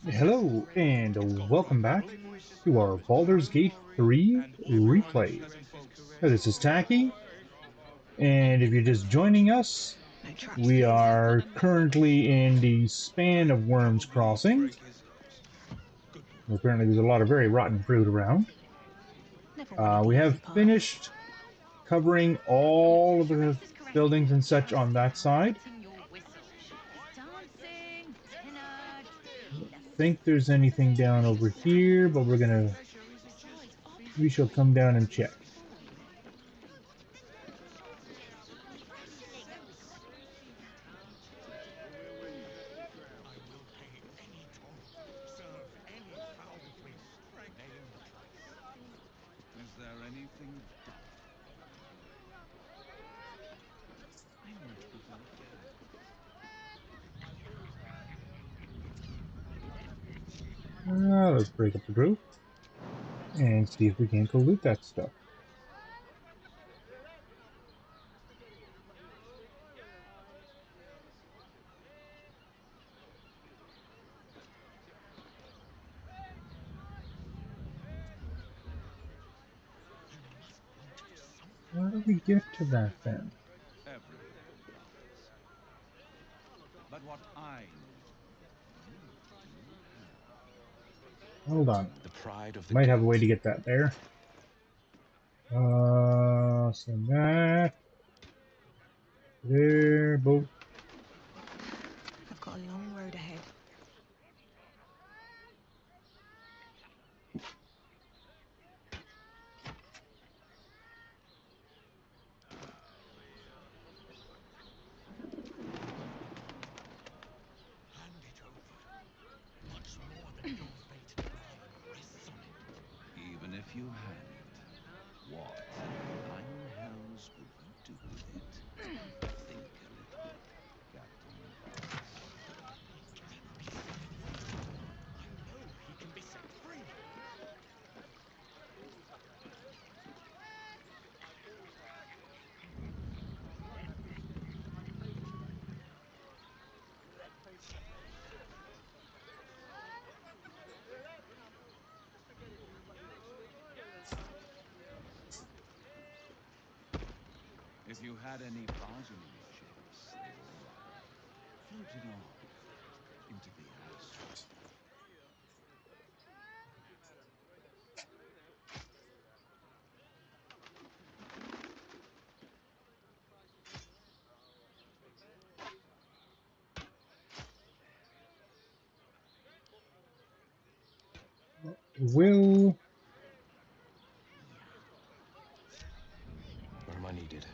Hello, and welcome back to our Baldur's Gate 3 replay. This is Taki, and if you're just joining us, No traps, we please. are currently in the span of Worms Crossing. Apparently there's a lot of very rotten fruit around. Never wanted the We easy have path. finished covering all of the buildings and such on that side. I don't think there's anything down over here, but we shall come down and check. Is there anything done? I might be very Let's break up the group and see if we can't go loot that stuff. How do we get to that then? everybody does. But what I need, Hold on. The pride of the Might have a way gate. to get that there. Send that. There, both. I've got a long road ahead. even if you had it, what in nine hells would you do with it? Think a little, Captain Boss. If you had any bargaining chips, they were rather floated off into the astral. Will. Where am I needed?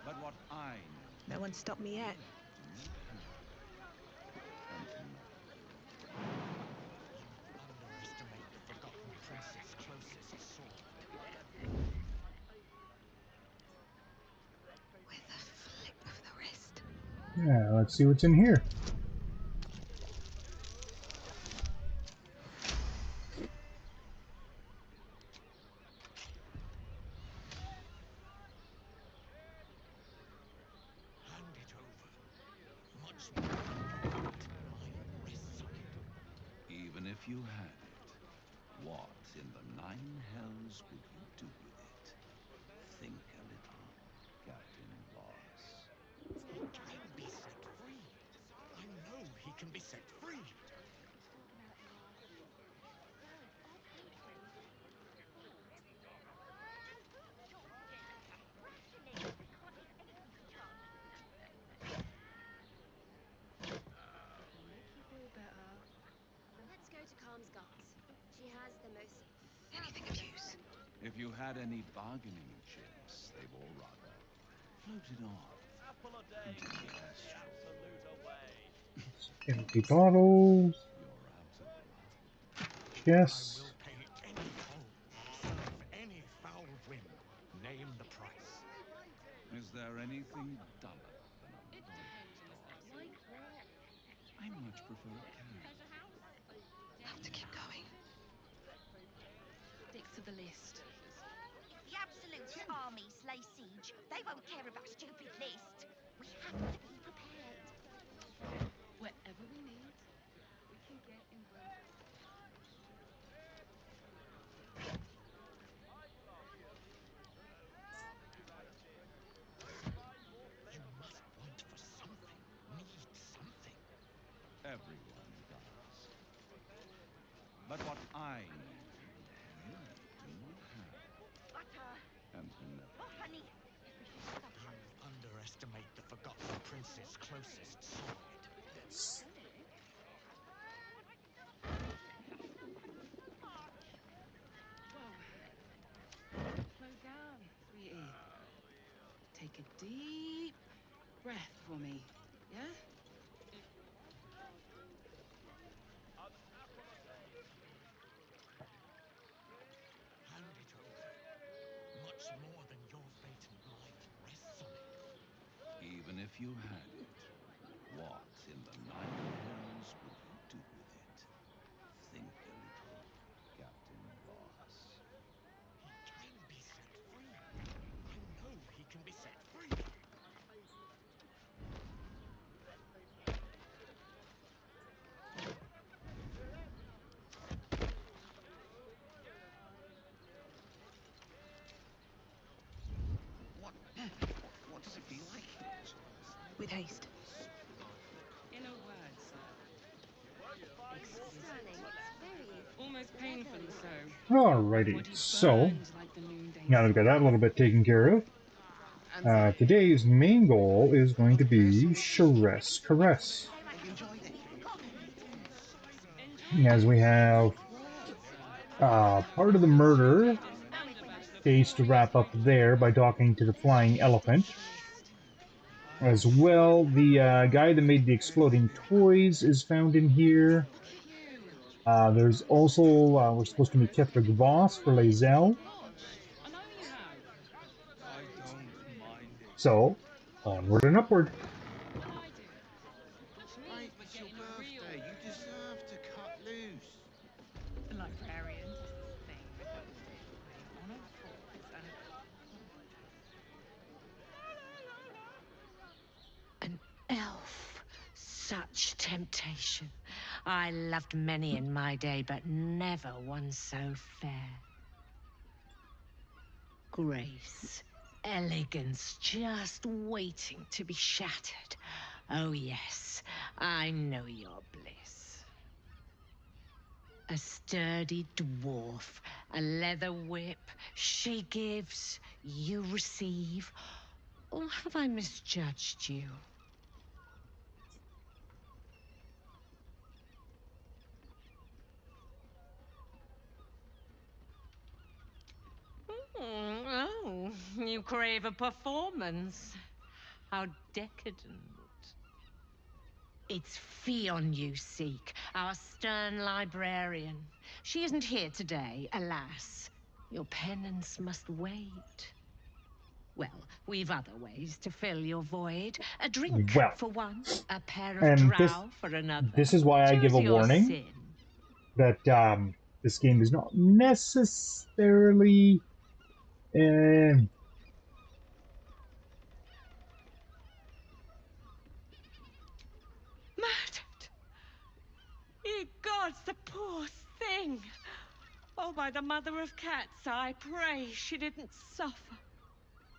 But what I know, No one stopped me yet. Where the flip of the wrist? Yeah, let's see what's in here. even if you had it, what in the nine hells would you do with it? Think a little, Captain Boss. Let's go to Calm's guards. She has the most Anything of use? If you had any bargaining chips, they've all rather floated off into the astral. Empty bottles. You're out of luck. guess. I will pay any toll, serve any foul whim, name the price. Is there anything duller than a loyal dog? I much prefer a cat. Have to keep going. Stick to the list. If the Absolute armies lay siege, they won't care about stupid list. We have to be prepared. Whatever we need, we can get in Baldur. You must want for something, need something. Everyone does. But what I need, you do not have. Butter. And never. Oh, honey. You underestimate the Forgotten Prince's closest side. Slow down, sweetie. Take a deep breath for me, yeah? Hand it over. Much more than your fate and life rests on it. Even if you had it, what in the nine hells would you do with it? Think a little, Captain Voss. He can be set free. I know he can be set free. What does it feel like? With haste. In a word, sir. Stunning. Very Almost painfully so. Alrighty, Body so burned like the noonday now that we've got that a little bit taken care of, today's main goal is going to be Caress. As we have part of the murder case to wrap up there by talking to the flying elephant. As well, the guy that made the exploding toys is found in here. There's also, we're supposed to meet Ketherick Voss for Lae'zel. I know you have. I don't mind it. So, onward and upward. And I do. Which means we're It's your getting a real birthday. You deserve to cut loose. The librarians is this thing with the audit playing on all fours and An elf. Such temptation. I loved many in my day, but never one so fair. Grace, elegance, just waiting to be shattered. Oh yes, I know your bliss. A sturdy dwarf, a leather whip, she gives, you receive. Or have I misjudged you? Oh, you crave a performance. How decadent. It's Fionn you seek, our stern librarian. She isn't here today, alas. Your penance must wait. Well, we've other ways to fill your void. A drink Well, for one, a pair of and drow for another. this is why I give a Choose your warning sin. that this game is not necessarily Murdered. Ye gods, the poor thing! Oh, by the mother of cats, I pray she didn't suffer.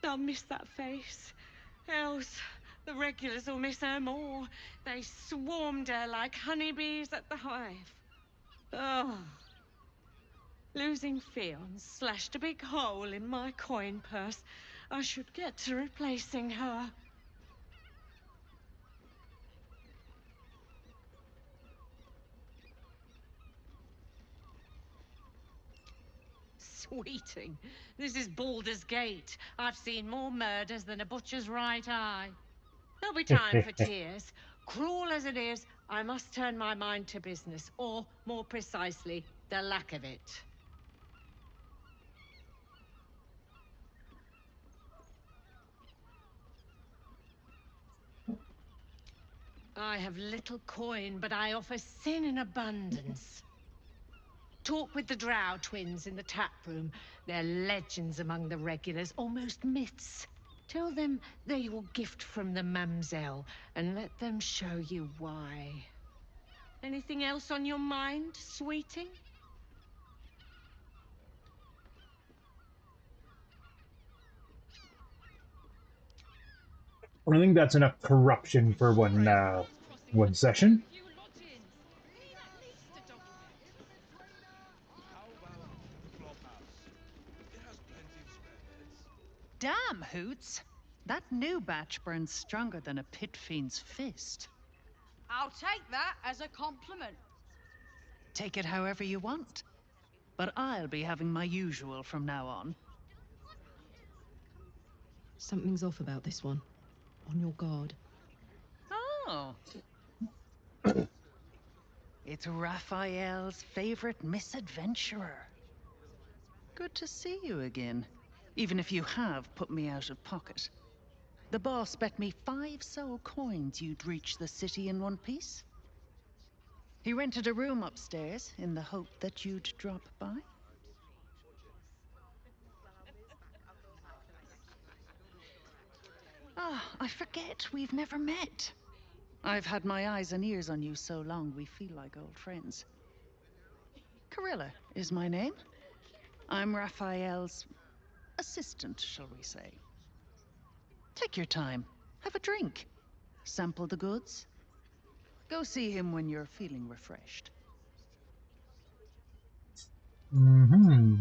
I'll miss that face. Else, the regulars will miss her more. They swarmed her like honeybees at the hive. Oh. Losing Fionn slashed a big hole in my coin purse. I should get to replacing her. Sweeting, this is Baldur's Gate. I've seen more murders than a butcher's right eye. There'll be time for tears. Cruel as it is, I must turn my mind to business, or, more precisely, the lack of it. I have little coin, but I offer sin in abundance. Talk with the Drow twins in the tap room. They're legends among the regulars, almost myths. Tell them they're your gift from the Mamselle, and let them show you why. Anything else on your mind, sweeting? I think that's enough corruption for one session. How about the flophouse? It has plenty of spare beds. Damn, Hoots! That new batch burns stronger than a pit fiend's fist. I'll take that as a compliment. Take it however you want. But I'll be having my usual from now on. Something's off about this one. On your guard. Oh. It's Raphael's favorite misadventurer. Good to see you again, even if you have put me out of pocket. The boss bet me 5 soul coins you'd reach the city in one piece. He rented a room upstairs in the hope that you'd drop by. Ah, I forget we've never met. I've had my eyes and ears on you so long we feel like old friends. Carilla is my name. I'm Raphael's assistant, shall we say. Take your time. Have a drink. Sample the goods. Go see him when you're feeling refreshed. Mm-hmm.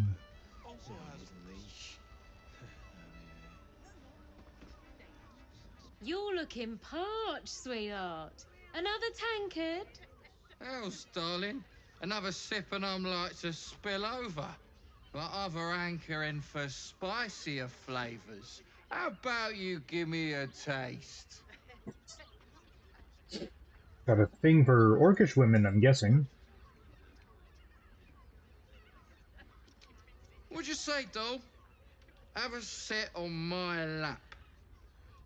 Also has leash. You're looking parched, sweetheart. Another tankard? Else, darling. Another sip and I'm like to spill over. But other hankering for spicier flavours. How about you give me a taste? Got a thing for orcish women, I'm guessing. What'd you say, doll? Have a sit on my lap.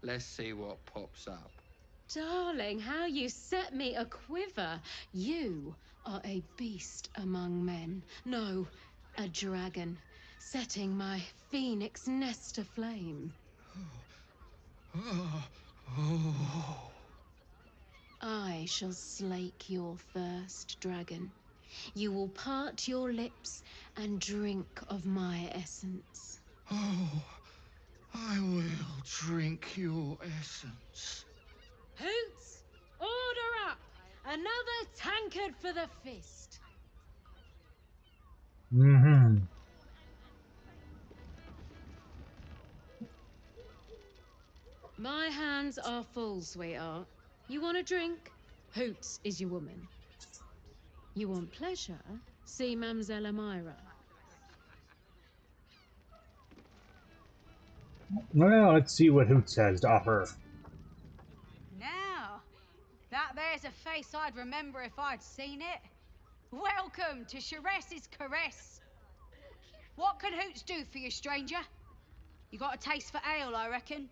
Let's see what pops up. Darling, how you set me a quiver. You are a beast among men. No, a dragon, setting my phoenix nest aflame. I shall slake your thirst, dragon. You will part your lips and drink of my essence. Oh, I will drink your essence. Hoots, order up! Another tankard for the fist. Mm-hmm. My hands are full, sweetheart. You want a drink? Hoots is your woman. You want pleasure? See Mamselle Amira. Well, let's see what Hoots has to offer. Now, that there's a face I'd remember if I'd seen it. Welcome to Sharess's Caress. What can Hoots do for you, stranger? You got a taste for ale, I reckon?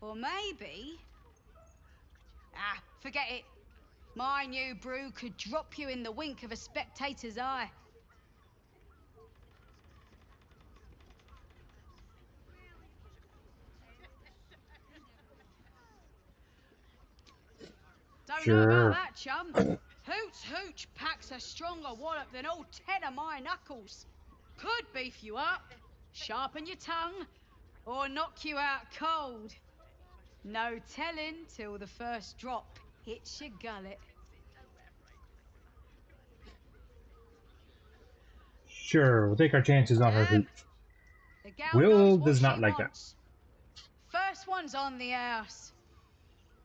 Or maybe... Ah, forget it. My new brew could drop you in the wink of a spectator's eye. Don't know about that, chum. Hoots Hooch packs a stronger wallop than all 10 of my knuckles. Could beef you up, sharpen your tongue, or knock you out cold. No telling till the first drop hits your gullet. Sure, we'll take our chances on her Hoot. The gal Will knows what does not she like wants. First one's on the house.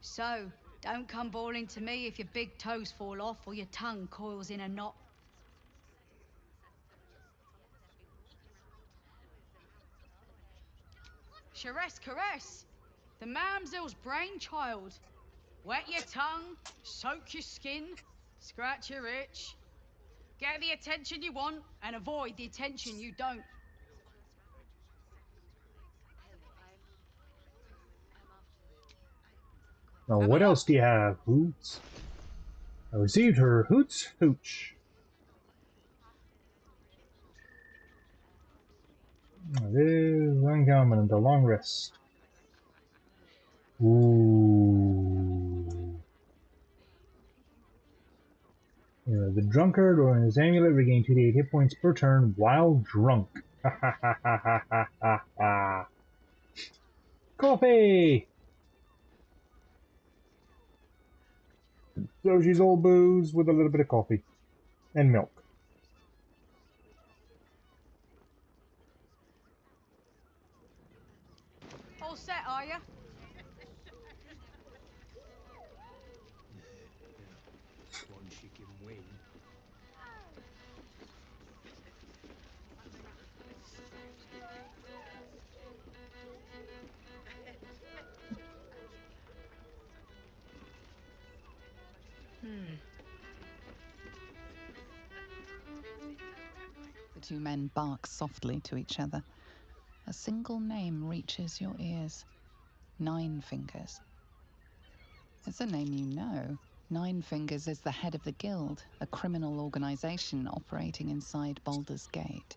So, don't come bawling to me if your big toes fall off or your tongue coils in a knot. Sharess Caress, the mamselle's brainchild. Wet your tongue, soak your skin, scratch your itch. Get the attention you want and avoid the attention you don't. Now, Have a what else look. do you have, Hoots? I received her Hoots Hooch. This uncommon and a long rest. Ooh. Yeah, the drunkard or his amulet regain 2d8 hit points per turn while drunk. Ha ha ha ha ha ha ha ha. Coffee! So she's old booze with a little bit of coffee. And milk. All set, are you? One she can win. The two men bark softly to each other. A single name reaches your ears. Nine Fingers. It's a name you know. Nine Fingers is the head of the Guild, a criminal organization operating inside Baldur's Gate.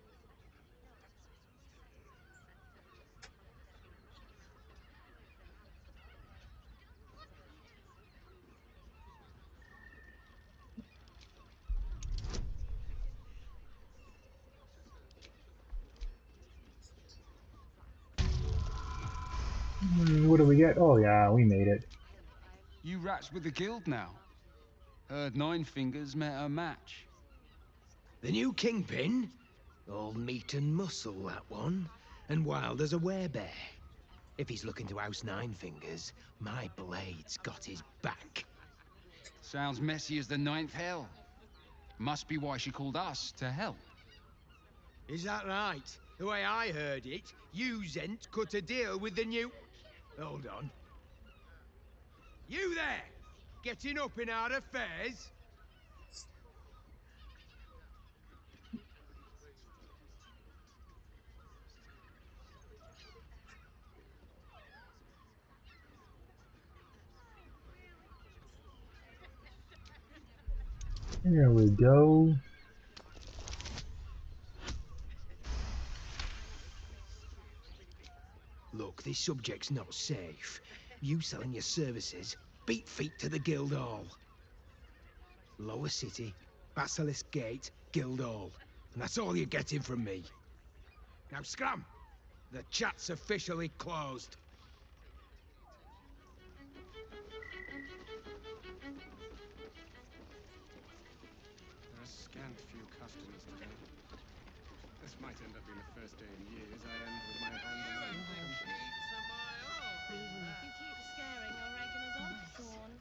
What do we get? Oh yeah, we made it. You rats with the guild now. Heard Nine Fingers met her match. The new kingpin? All meat and muscle, that one. And wild as a werebear. If he's looking to oust Nine Fingers, my blade's got his back. Sounds messy as the ninth hell. Must be why she called us to help. Is that right? The way I heard it, you Zent cut a deal with the new... Hold on. You there! Getting up in our affairs? There we go. Look, this subject's not safe. You selling your services, beat feet to the Guildhall. Lower City, Basilisk Gate, Guildhall. And that's all you're getting from me. Now scram! The chat's officially closed. A scant few customers today. This might end up being the first day in years I end with my hand on my company. You keep scaring your regulars off, Thorn.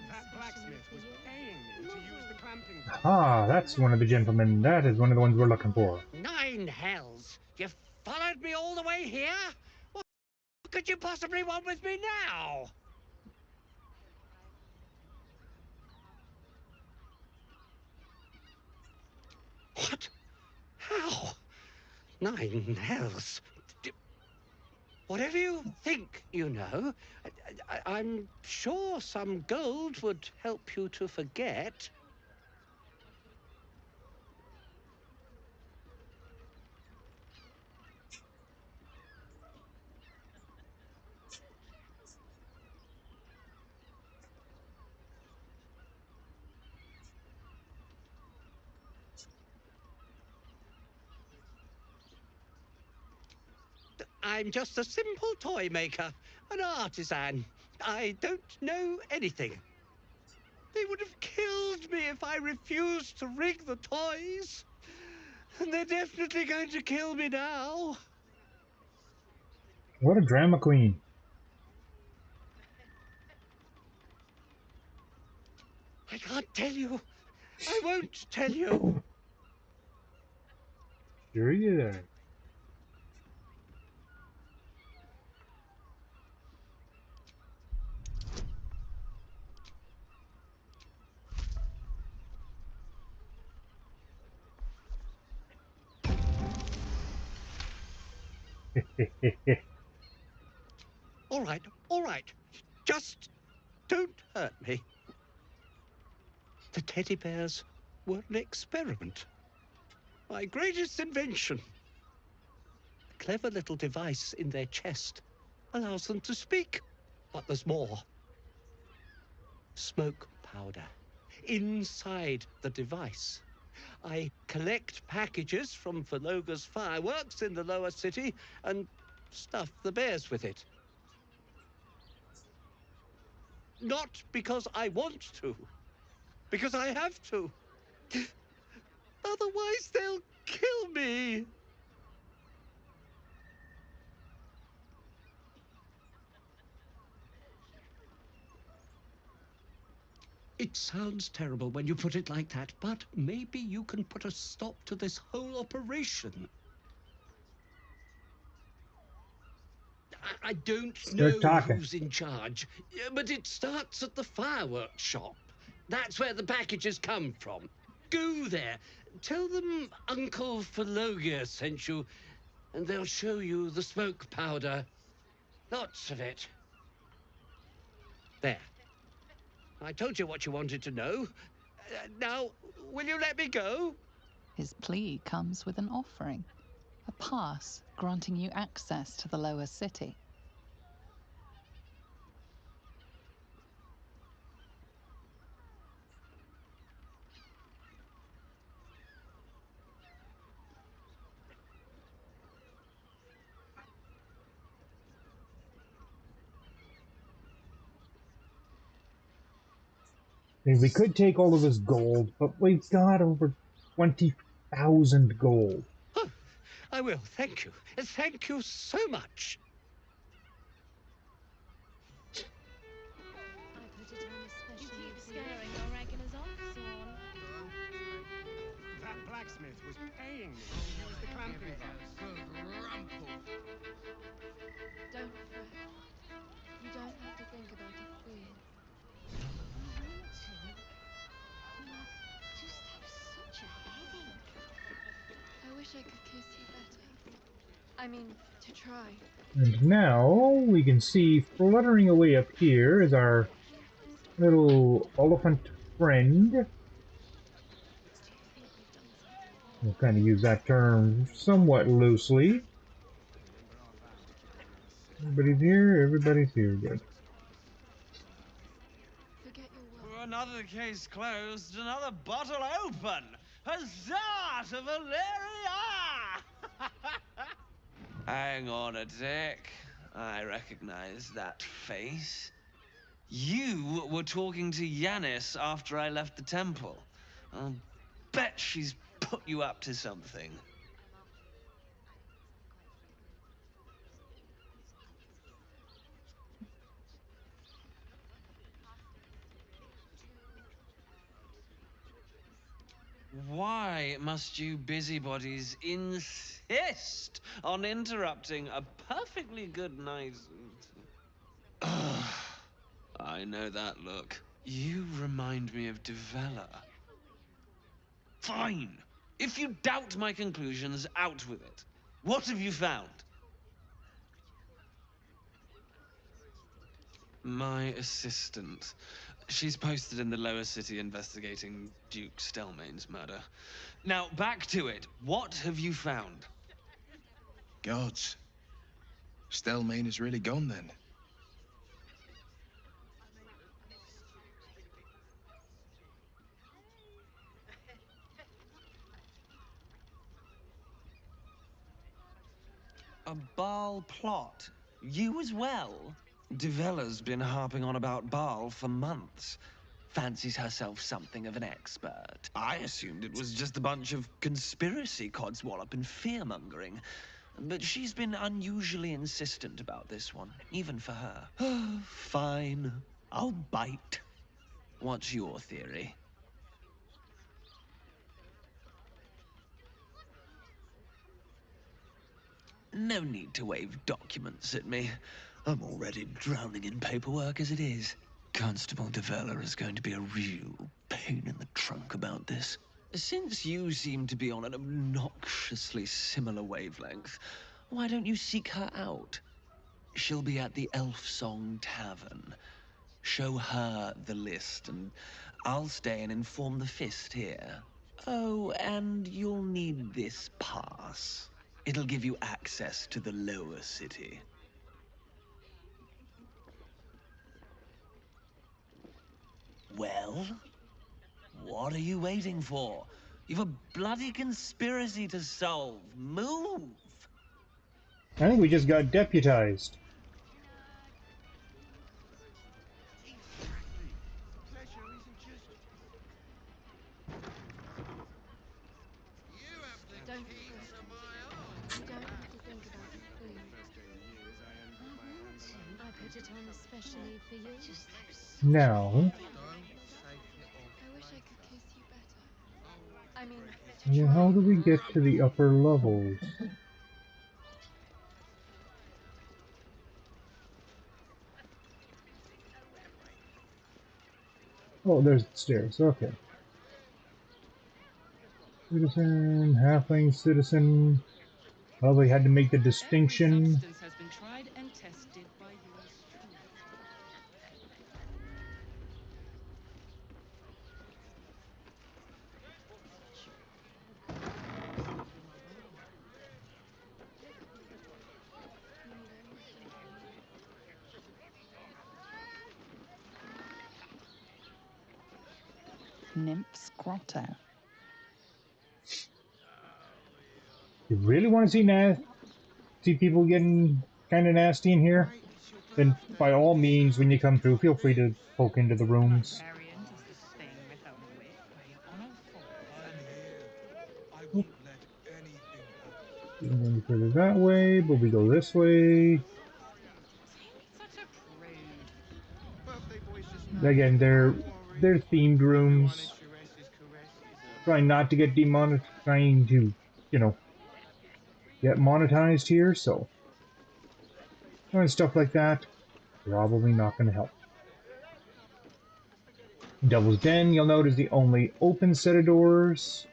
That blacksmith was paying me to use the clamping bar. Ah, that's one of the gentlemen. That is one of the ones we're looking for. Nine hells! You followed me all the way here? What could you possibly want with me now? What? How? Nine hells? Whatever you think, you know. I'm sure some gold would help you to forget. I'm just a simple toy maker, an artisan. I don't know anything. They would have killed me if I refused to rig the toys. And they're definitely going to kill me now. What a drama queen. I can't tell you. I won't tell you. Sure you there. All right, all right. Just don't hurt me. The teddy bears were an experiment. My greatest invention. A clever little device in their chest allows them to speak. But there's more. Smoke powder inside the device. I collect packages from Verloga's fireworks in the lower city and stuff the bears with it. Not because I want to, because I have to. Otherwise, they'll kill me. It sounds terrible when you put it like that, but maybe you can put a stop to this whole operation. I don't Start know talking. who's in charge, but it starts at the fireworks shop. That's where the packages come from. Go there. Tell them Uncle Verloga sent you, and they'll show you the smoke powder. Lots of it. There. I told you what you wanted to know. Now, will you let me go? His plea comes with an offering, a pass granting you access to the lower city. We could take all of this gold, but we've got over 20,000 gold. Oh, I will, thank you. Thank you so much. You keep scaring your regulars off, Swan. That blacksmith was paying me to use the clamping device. Good rumple. Don't fret. You don't have to think about a thing. Just have such a headache. I wish I could kiss you better. I mean, to try. And now we can see fluttering away up here is our little elephant friend. We'll kind of use that term somewhat loosely. Everybody's here, everybody's here, good. Another case closed, another bottle open. Huzzah to Valeria! Hang on a tick. I recognize that face. You were talking to Yanis after I left the temple. I'll bet she's put you up to something. Why must you busybodies insist on interrupting a perfectly good night? I know that look. You remind me of Devella. Fine. If you doubt my conclusions, out with it. What have you found? My assistant. She's posted in the lower city investigating Duke Stelmane's murder. Now, back to it. What have you found? Gods. Stelmane is really gone then. A Baal plot? You as well? Devella's been harping on about Baal for months. Fancies herself something of an expert. I assumed it was just a bunch of conspiracy codswallop and fear-mongering. But she's been unusually insistent about this one, even for her. Fine. I'll bite. What's your theory? No need to wave documents at me. I'm already drowning in paperwork as it is. Constable Devella is going to be a real pain in the trunk about this. Since you seem to be on an obnoxiously similar wavelength, Why don't you seek her out? She'll be at the Elf Song Tavern. Show her the list, and I'll stay and inform the Fist here. Oh, and you'll need this pass. It'll give you access to the lower city. Well? What are you waiting for? You've a bloody conspiracy to solve. Move! I think we just got deputized. Don't fret. You don't have to think about the food. I put it on especially for you. Now, I wish I could kiss you better. I mean, how do we get to the upper levels? Oh, there's the stairs. Okay. Citizen, halfling, citizen. Well, we had to make the distinction. Substance has been tried and tested by yours truly. Nymph's Grotto. You really want to see people getting kind of nasty in here? Then, by all means, when you come through, feel free to poke into the rooms. We don't go any further that way, but we go this way. Again, they're themed rooms. Trying not to get demonetized, trying to, you know, get monetized here, so doing stuff like that, probably not going to help. Devil's Den, you'll note, is the only open set of doors.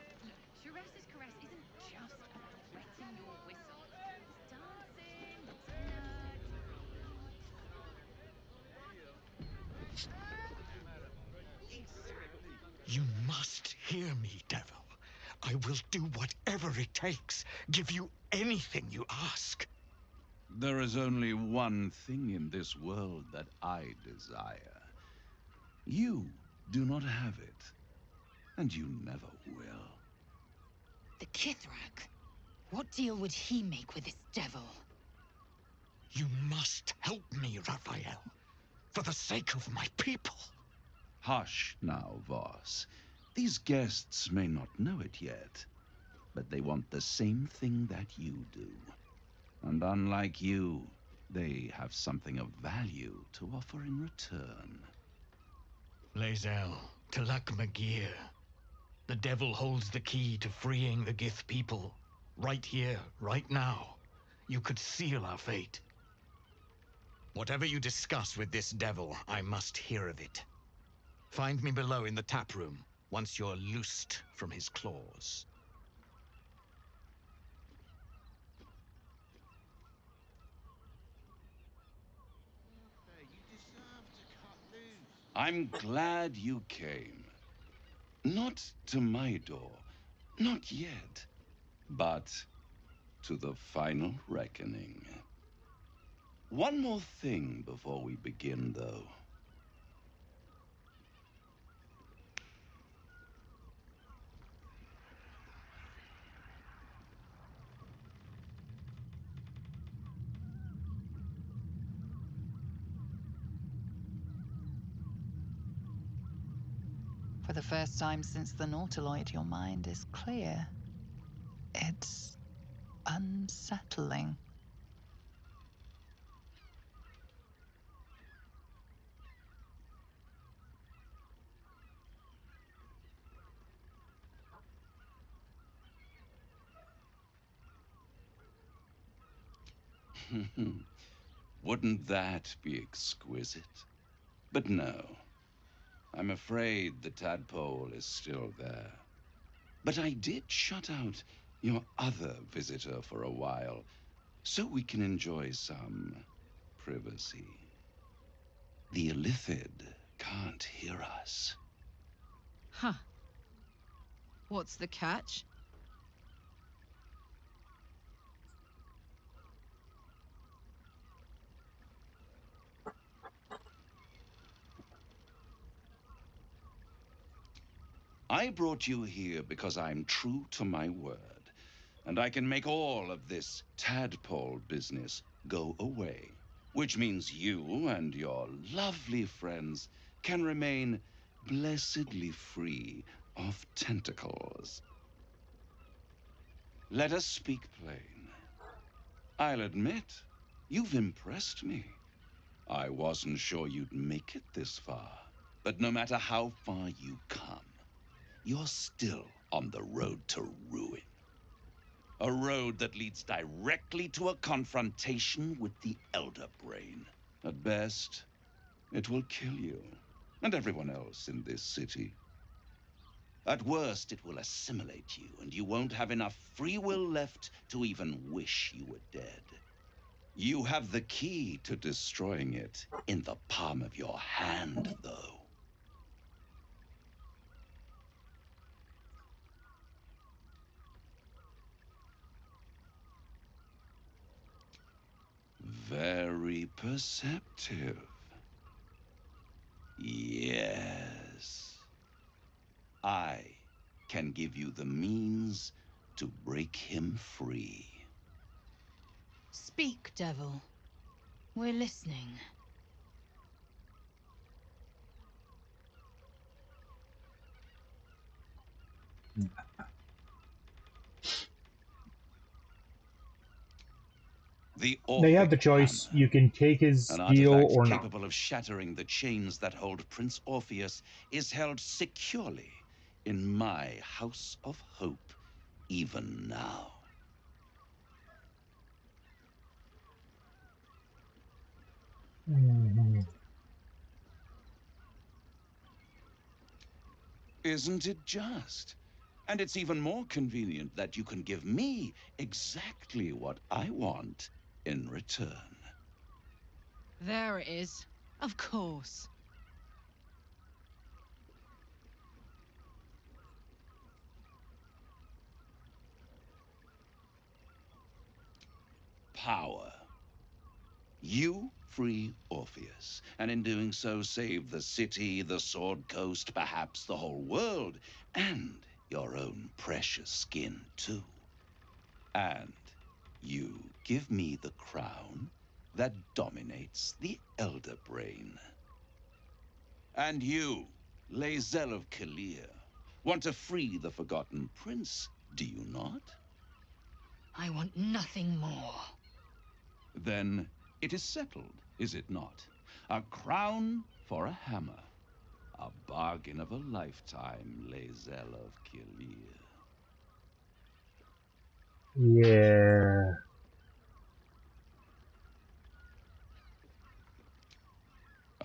You must hear me, devil. I will do whatever it takes. Give you anything you ask. There is only one thing in this world that I desire. You do not have it, and you never will. The Kithrak? What deal would he make with this devil? You must help me, Raphael. For the sake of my people. Hush now, Voss. These guests may not know it yet, but they want the same thing that you do. And unlike you, they have something of value to offer in return. Lae'zel, Talak Magir. The devil holds the key to freeing the Gith people. Right here, right now. You could seal our fate. Whatever you discuss with this devil, I must hear of it. Find me below in the tap room, once you're loosed from his claws. I'm glad you came. Not to my door, not yet, but to the final reckoning. One more thing before we begin, though. For the first time since the Nautiloid, your mind is clear. It's unsettling. Wouldn't that be exquisite? But no. I'm afraid the tadpole is still there. But I did shut out your other visitor for a while. so we can enjoy some privacy. The Illithid can't hear us. Huh. What's the catch? I brought you here because I'm true to my word, and I can make all of this tadpole business go away, which means you and your lovely friends can remain blessedly free of tentacles. Let us speak plain. I'll admit, you've impressed me. I wasn't sure you'd make it this far, but no matter how far you come, you're still on the road to ruin. A road that leads directly to a confrontation with the Elder Brain. At best, it will kill you and everyone else in this city. At worst, it will assimilate you, and you won't have enough free will left to even wish you were dead. You have the key to destroying it in the palm of your hand, though. Very perceptive. Yes. I can give you the means to break him free. Speak, devil. We're listening. The They have the Orphic choice. Hammer, You can take his an deal artifact or not. capable of shattering the chains that hold Prince Orpheus, is held securely in my House of Hope, even now. Isn't it just? And it's even more convenient that you can give me exactly what I want in return. There it is. Of course. Power. You free Orpheus, and in doing so save the city, the Sword Coast, perhaps the whole world, and your own precious skin too. And you give me the crown that dominates the Elder Brain. And you, Lae'zel of Kalir, want to free the Forgotten Prince, do you not? I want nothing more. Then it is settled, is it not? A crown for a hammer. A bargain of a lifetime, Lae'zel of Kalir. Yeah.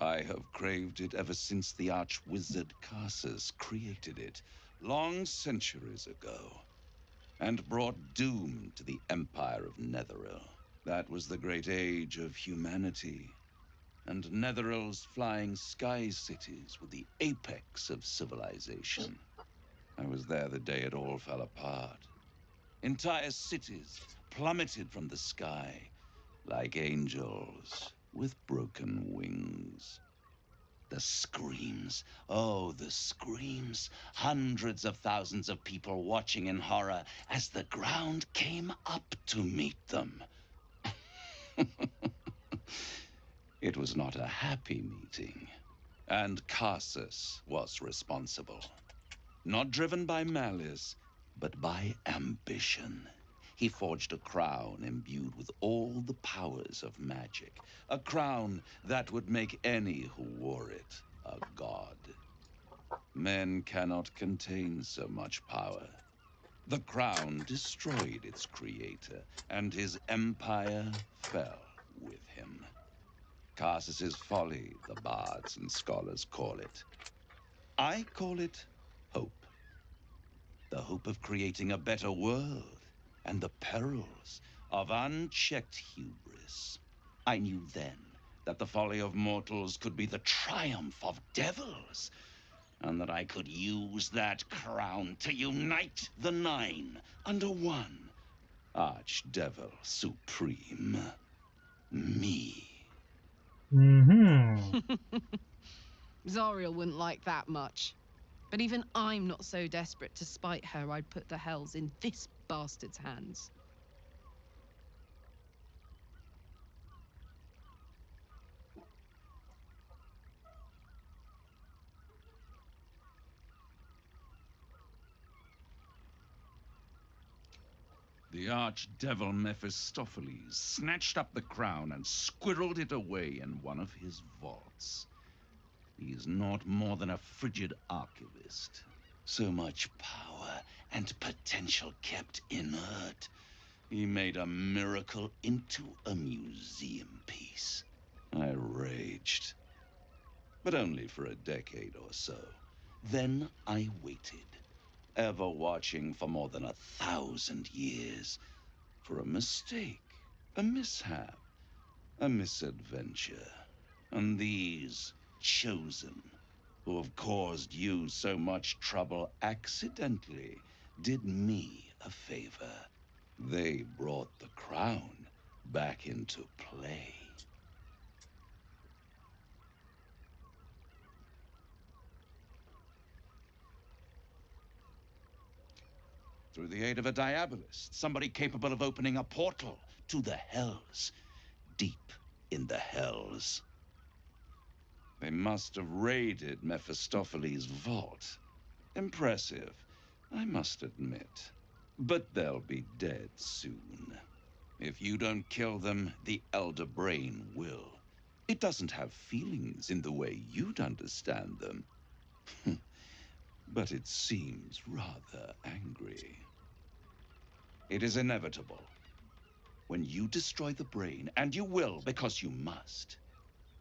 I have craved it ever since the arch-wizard Karsus created it, long centuries ago, and brought doom to the Empire of Netheril. That was the great age of humanity, and Netheril's flying sky cities were the apex of civilization. I was there the day it all fell apart. Entire cities plummeted from the sky like angels with broken wings. The screams, oh, the screams. Hundreds of thousands of people watching in horror as the ground came up to meet them. It was not a happy meeting, and Karsus was responsible. Not driven by malice, but by ambition. He forged a crown imbued with all the powers of magic. A crown that would make any who wore it a god. Men cannot contain so much power. The crown destroyed its creator, and his empire fell with him. Karsus's folly, the bards and scholars call it. I call it hope. The hope of creating a better world, and the perils of unchecked hubris. I knew then that the folly of mortals could be the triumph of devils, and that I could use that crown to unite the nine under one Archdevil Supreme. Me. Mm-hmm. Zariel wouldn't like that much. But even I'm not so desperate to spite her I'd put the hells in this bastard's hands. The archdevil Mephistopheles snatched up the crown and squirreled it away in one of his vaults. He is not more than a frigid archivist. So much power and potential kept inert. He made a miracle into a museum piece. I raged. But only for a decade or so. Then I waited, ever watching for more than 1,000 years, for a mistake, a mishap, a misadventure. And these chosen, who have caused you so much trouble accidentally, did me a favor. They brought the crown back into play. Through the aid of a diabolist, somebody capable of opening a portal to the hells, deep in the hells. They must have raided Mephistopheles' vault. Impressive, I must admit. But they'll be dead soon. If you don't kill them, the Elder Brain will. It doesn't have feelings in the way you'd understand them. But it seems rather angry. It is inevitable. When you destroy the brain, and you will because you must,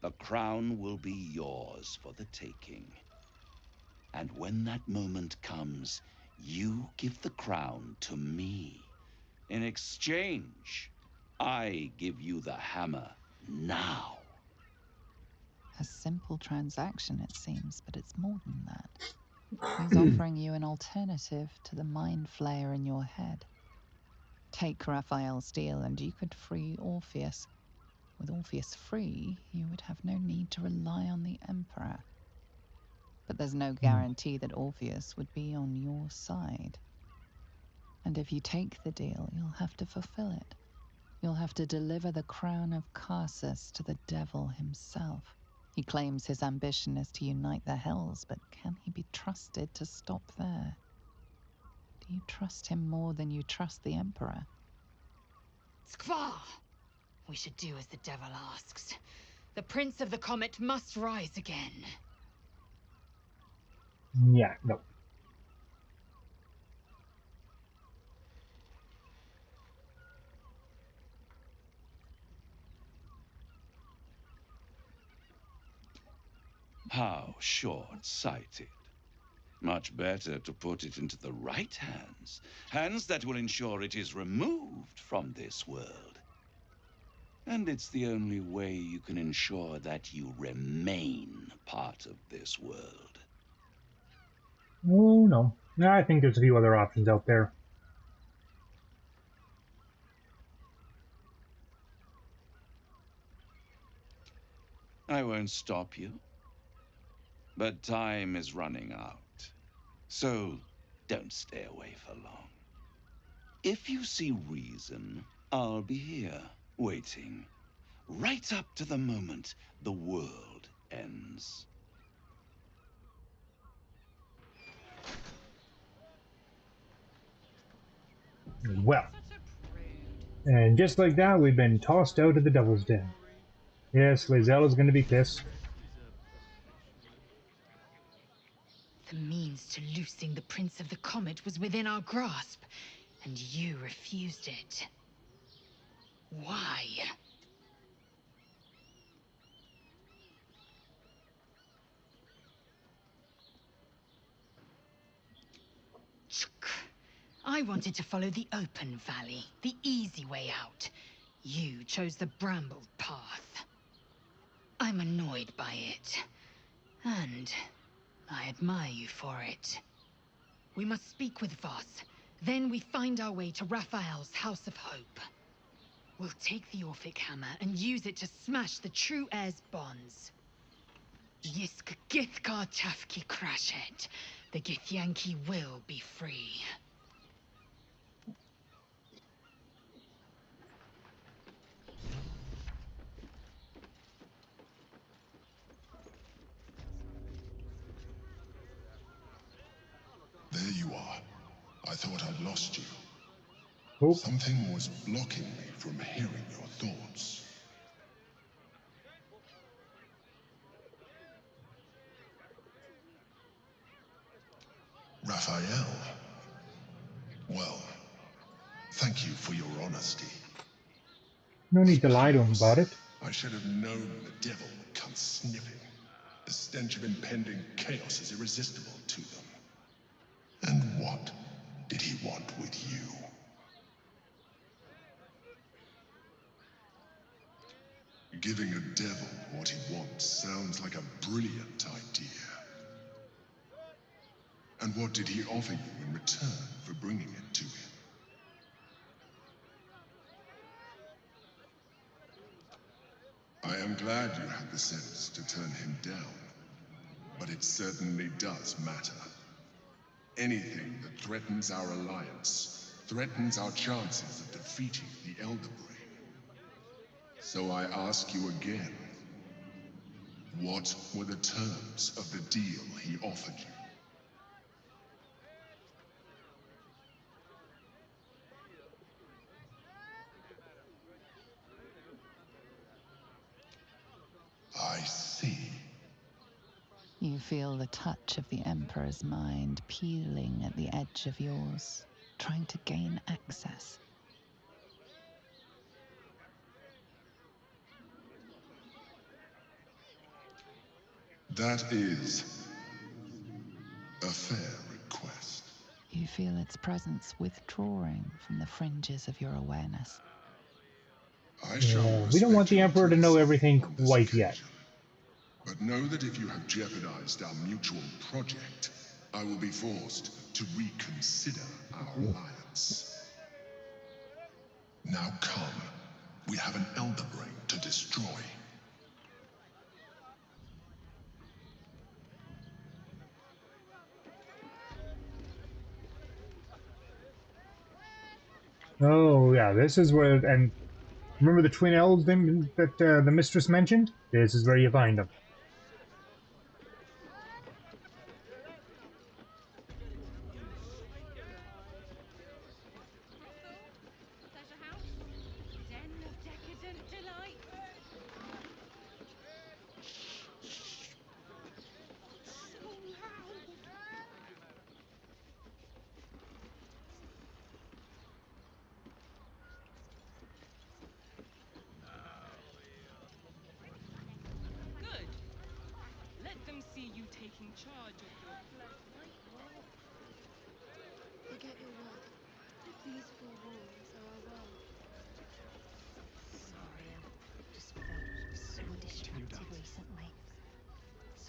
the crown will be yours for the taking. And when that moment comes, you give the crown to me. In exchange, I give you the hammer now. A simple transaction, it seems, but it's more than that. He's offering you an alternative to the mind flayer in your head. Take Raphael's deal and you could free Orpheus. With Orpheus free, you would have no need to rely on the Emperor. But there's no guarantee that Orpheus would be on your side. And if you take the deal, you'll have to fulfill it. You'll have to deliver the crown of Carsus to the devil himself. He claims his ambition is to unite the hells, but can he be trusted to stop there? Do you trust him more than you trust the Emperor? Skvar! We should do as the devil asks. The Prince of the Comet must rise again. Yeah, no. How short-sighted. Much better to put it into the right hands. Hands that will ensure it is removed from this world. And it's the only way you can ensure that you remain part of this world. Oh, no. I think there's a few other options out there. I won't stop you. But time is running out. So don't stay away for long. If you see reason, I'll be here, waiting. Right up to the moment the world ends. Well. And just like that, we've been tossed out of the Devil's Den. Yes, Lae'zel is going to be pissed. The means to loosing the Prince of the Comet was within our grasp, and you refused it. Why? I wanted to follow the open valley, the easy way out. You chose the brambled path. I'm annoyed by it. And I admire you for it. We must speak with Voss. Then we find our way to Raphael's House of Hope. We'll take the Orphic Hammer and use it to smash the true heir's bonds. Yisk Githkar Tafki Crashet. The Githyanki will be free. There you are. I thought I'd lost you. Oh. Something was blocking me from hearing your thoughts. Raphael. Well, thank you for your honesty. No need to lie to him about it. I should have known the devil would come sniffing. The stench of impending chaos is irresistible to them. And what did he want with you? Giving a devil what he wants sounds like a brilliant idea. And what did he offer you in return for bringing it to him? I am glad you had the sense to turn him down, but it certainly does matter. Anything that threatens our alliance threatens our chances of defeating the Elder Brain. So I ask you again, what were the terms of the deal he offered you? I see. You feel the touch of the Emperor's mind peeling at the edge of yours, trying to gain access. That is a fair request. You feel its presence withdrawing from the fringes of your awareness. We don't want the Emperor to know everything quite yet. But know that if you have jeopardized our mutual project, I will be forced to reconsider our alliance. Now come. We have an Elder Brain to destroy. Oh, yeah, this is where... And remember the twin elves that the mistress mentioned? This is where you find them. Den of decadent delight. So loud. Good. Let them see you taking charge of your flat-right world. Forget your work. These four walls are our world. Sorry, I've just felt so distracted recently.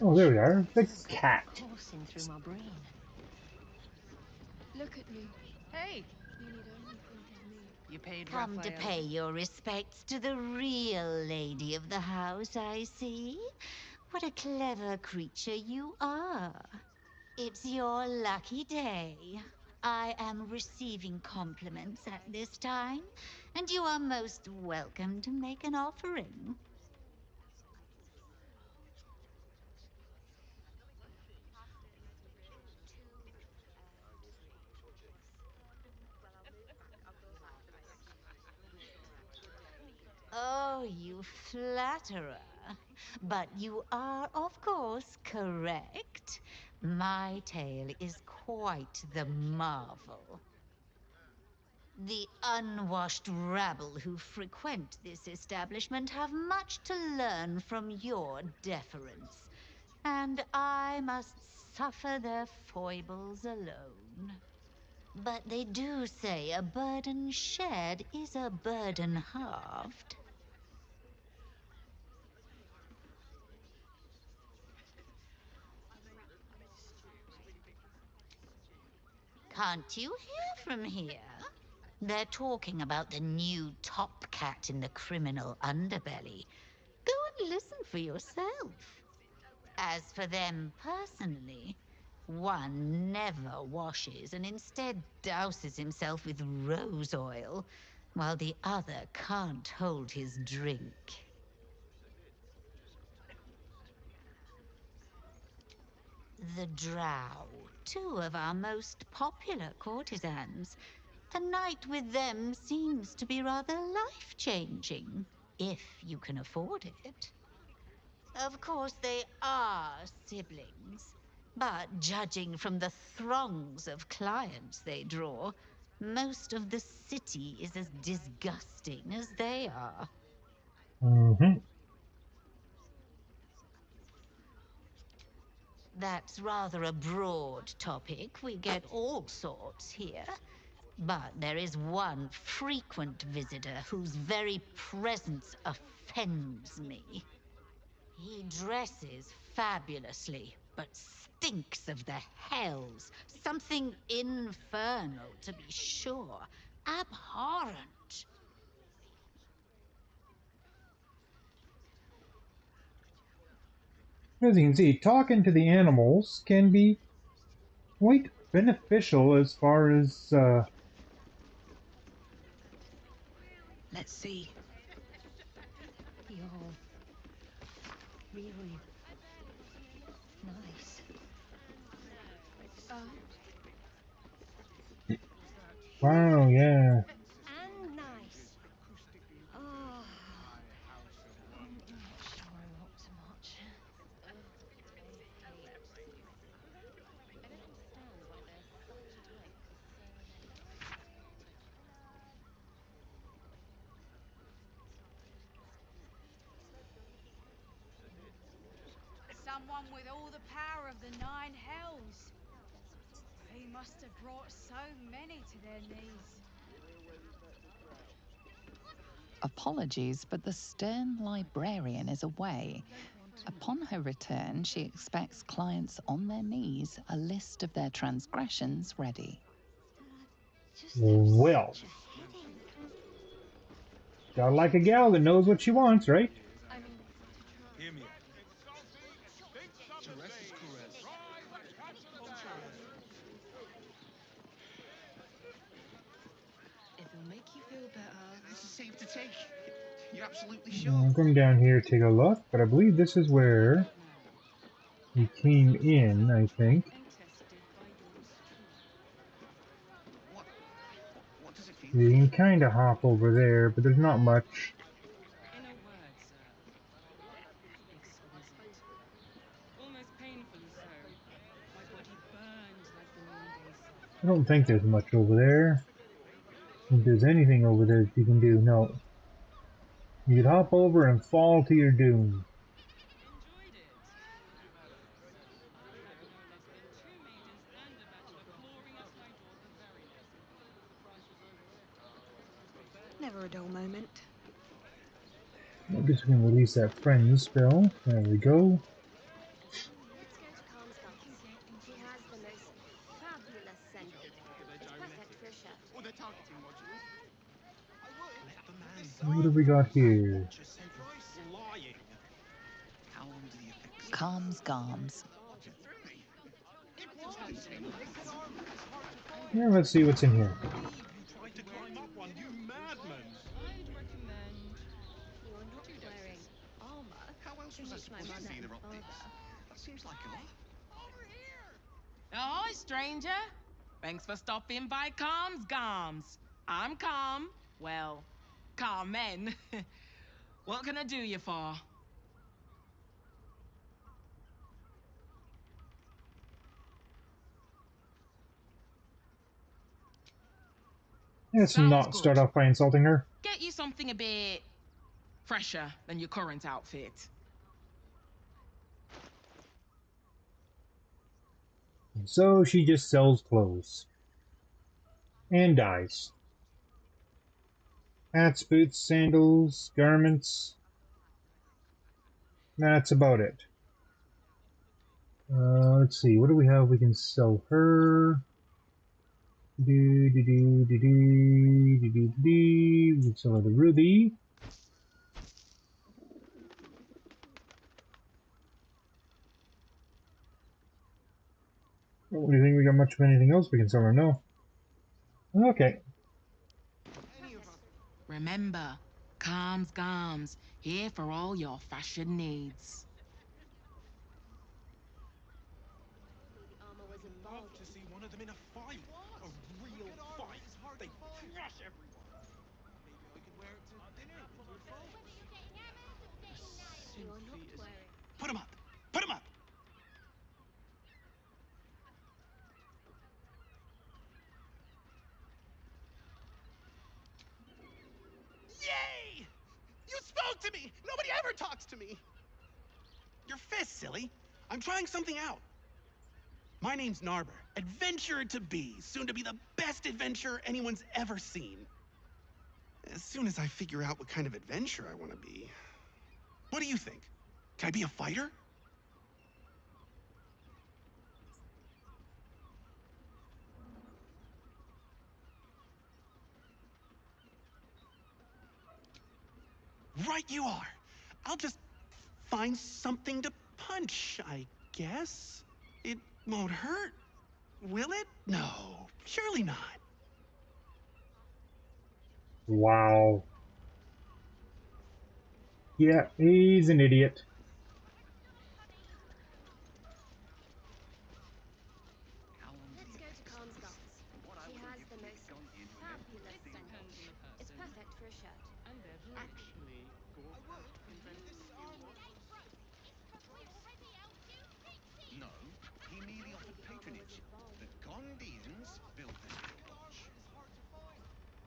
Oh, there we are. The Thoughts cat. coursing through my brain. Look at me. Hey, You need only think of me. you paid Come to pay your respects to the real lady of the house, I see. What a clever creature you are. It's your lucky day. I am receiving compliments at this time, and you are most welcome to make an offering. Oh, you flatterer. But you are, of course, correct. My tale is quite the marvel. The unwashed rabble who frequent this establishment have much to learn from your deference, and I must suffer their foibles alone. But they do say a burden shared is a burden halved. Can't you hear from here? They're talking about the new top cat in the criminal underbelly. Go and listen for yourself. As for them personally, one never washes and instead douses himself with rose oil, while the other can't hold his drink. The Drow, two of our most popular courtesans. A night with them seems to be rather life-changing, if you can afford it. Of course, they are siblings, but judging from the throngs of clients they draw, most of the city is as disgusting as they are. Mm-hmm. That's rather a broad topic. We get all sorts here. But there is one frequent visitor whose very presence offends me. He dresses fabulously, but stinks of the hells. Something infernal, to be sure. Abhorrent. As you can see, talking to the animals can be quite beneficial as far as Let's see. You're really nice. wow, yeah. And nice. Oh. I'm not sure I'm up to much. I don't understand why there's such a hype for so many. Someone with all the power of the nine hells. He must have brought so many to their knees. Apologies, but the stern librarian is away. Upon her return, she expects clients on their knees, a list of their transgressions ready. Well, gotta like a gal that knows what she wants, right? I mean, to Hear me. If it'll make you feel better. This is safe to take. You're absolutely I'm sure. going down here to take a look, but I believe this is where we came in, I think. What does it feel You like? can kind of hop over there, but there's not much. In a word, sir. Exquisite. Almost painfully so. My body burned like the noonday sun. I don't think there's much over there. If there's anything over there that you can do, no. You could hop over and fall to your doom. Enjoyed it. I had no less than 2 maidens and a bachelor clawing at my door the very next morning. never a dull moment. I guess we can release that friend spell. There we go. let's go to Khan's Gardens. He has the most fabulous scent. It's perfect for a shirt. Or their targeting modules. Let the man What do we got here? just lying. How long do the effects? Calms Garms. Yeah, let's see what's in here. You tried to climb up one, you madman! I'd recommend You're not 2 doses. wearing armor. How else was I It's my supposed to mother see the and optics? father. That seems like a lot. Oh, hi, stranger. Thanks for stopping by Calm's Garms. I'm Calm. Well, Carmen. What can I do you for? Let's Sounds not good. start off by insulting her. Get you something a bit fresher than your current outfit. So she just sells clothes. and dies. Hats, boots, sandals, garments. That's about it. Let's see, what do we have we can sell her? We can sell her the ruby. What do you think? We got much of anything else we can sell her? No. Okay. Remember, calms garms, here for all your fashion needs. I'd love to see one of them in a fight. A real fight. They crush everyone. Maybe I could wear it to dinner with your folks. You're not wearing. Put 'em up! Put 'em up! Yay! You spoke to me! Nobody ever talks to me! Your fist, silly. I'm trying something out. My name's Narber, adventurer to be, soon to be the best adventurer anyone's ever seen. As soon as I figure out what kind of adventurer I want to be. What do you think? Can I be a fighter? Right you are. I'll just find something to punch, I guess. It won't hurt, will it? No, surely not. Wow. Yeah, he's an idiot. Let's go to Calm's Guts. She has the most fabulous scent. It's perfect for a shirt. And they're Actually, No, he merely offered patronage. The Gondians built this lodge.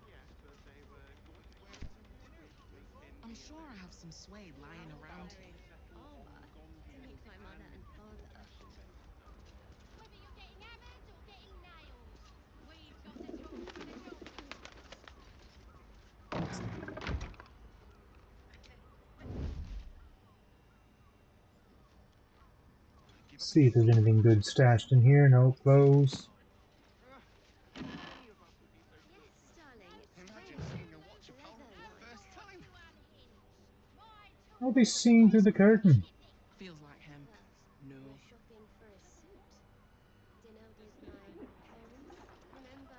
yes, but they were going to wear it to dinner with I'm sure I have some suede lying around here. Armor to meet my mother and father. Whether you're getting hammered or getting nailed, we've got a job for the job. See if there's anything good stashed in here. No clothes. Yes, darling, it's Imagine strange. seeing a watch upon for the first time. I'll be seen through the curtain. Feels like hemp. No. We're shopping for a suit. Dinner with my parents, remember?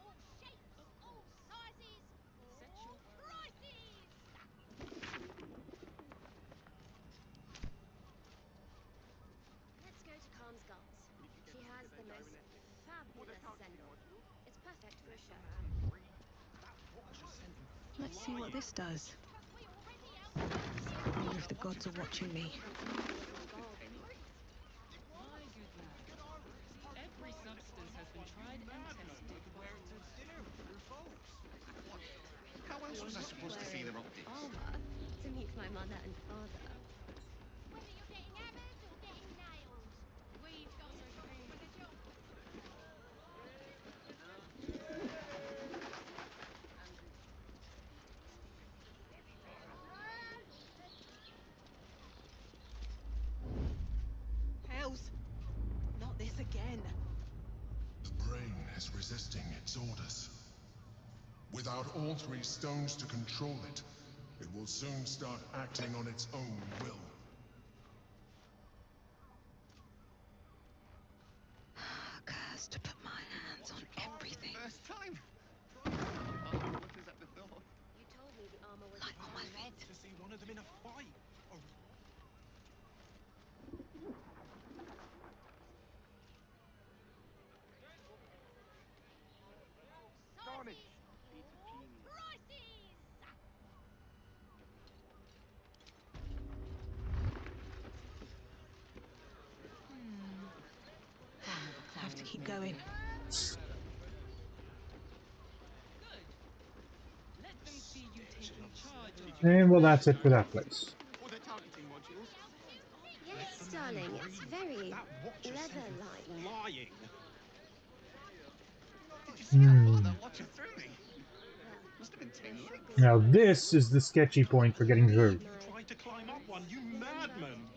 All shapes, all sizes, all prices. Let's go to Calm's Guts. She has the most fabulous scent. It's perfect for a shirt. Let's see what this does. I wonder if the gods are watching me. My good lad. Every substance has been tried and tested. wear it to dinner with your folks. How else was I supposed to see the optics? Armor to meet my mother and father. Whether you're getting hammered or getting nailed, we've got a job for the job. Hells! Not this again. The brain is resisting its orders. Without all three stones to control it, it will soon start acting on its own will. Cursed to put my hands on everything. First time. What is at the door? You told me the armor was Like on my feet. To see one of them in a fight. A Sizes, all prices. Have to keep going. Good. Let them see you taking charge of And well, that's it for that place. or their targeting modules. Darling, it's very leather-like. Flying. Did you see Hmm. how far that watcher threw me? Must have been 10 lengths. Now this is the sketchy point for getting through. Tried to climb up one, you madman!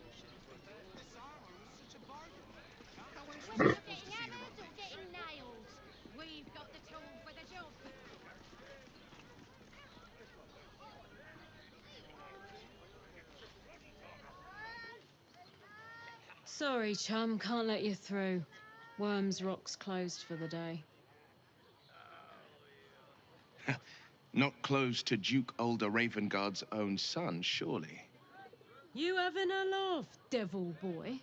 Whether you're getting hammers or getting nails, we've got the tool for the job. Sorry, chum, can't let you through. Worms Rock's closed for the day. Not close to Duke Older Ravengard's own son, surely. You having a laugh, devil boy?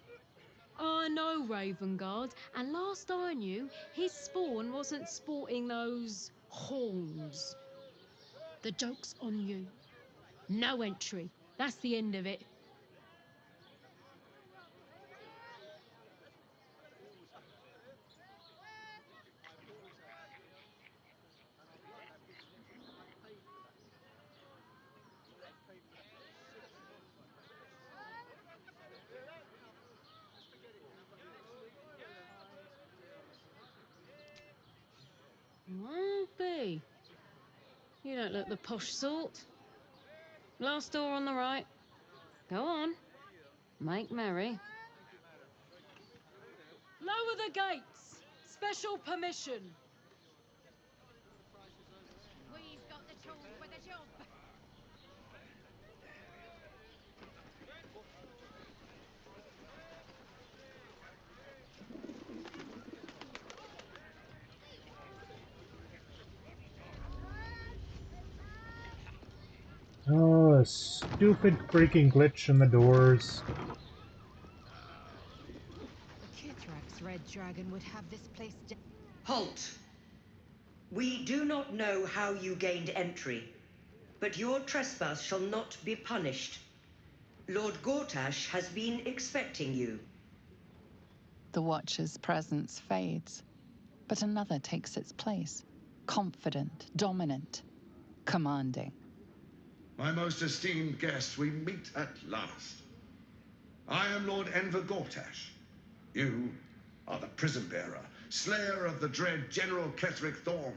I know Ravengard, and last I knew, his spawn wasn't sporting those horns. The joke's on you. No entry. That's the end of it. Won't be. You don't look the posh sort. Last door on the right. Go on. Make merry. Lower the gates. Special permission. We've got the tool for the job. Oh, a stupid freaking glitch in the doors. Kithrak's red dragon would have this place. Halt! We do not know how you gained entry, but your trespass shall not be punished. Lord Gortash has been expecting you. The Watcher's presence fades, but another takes its place. Confident, dominant, commanding. My most esteemed guests, we meet at last. I am Lord Enver Gortash. You are the prison bearer, slayer of the dread General Ketheric Thorm.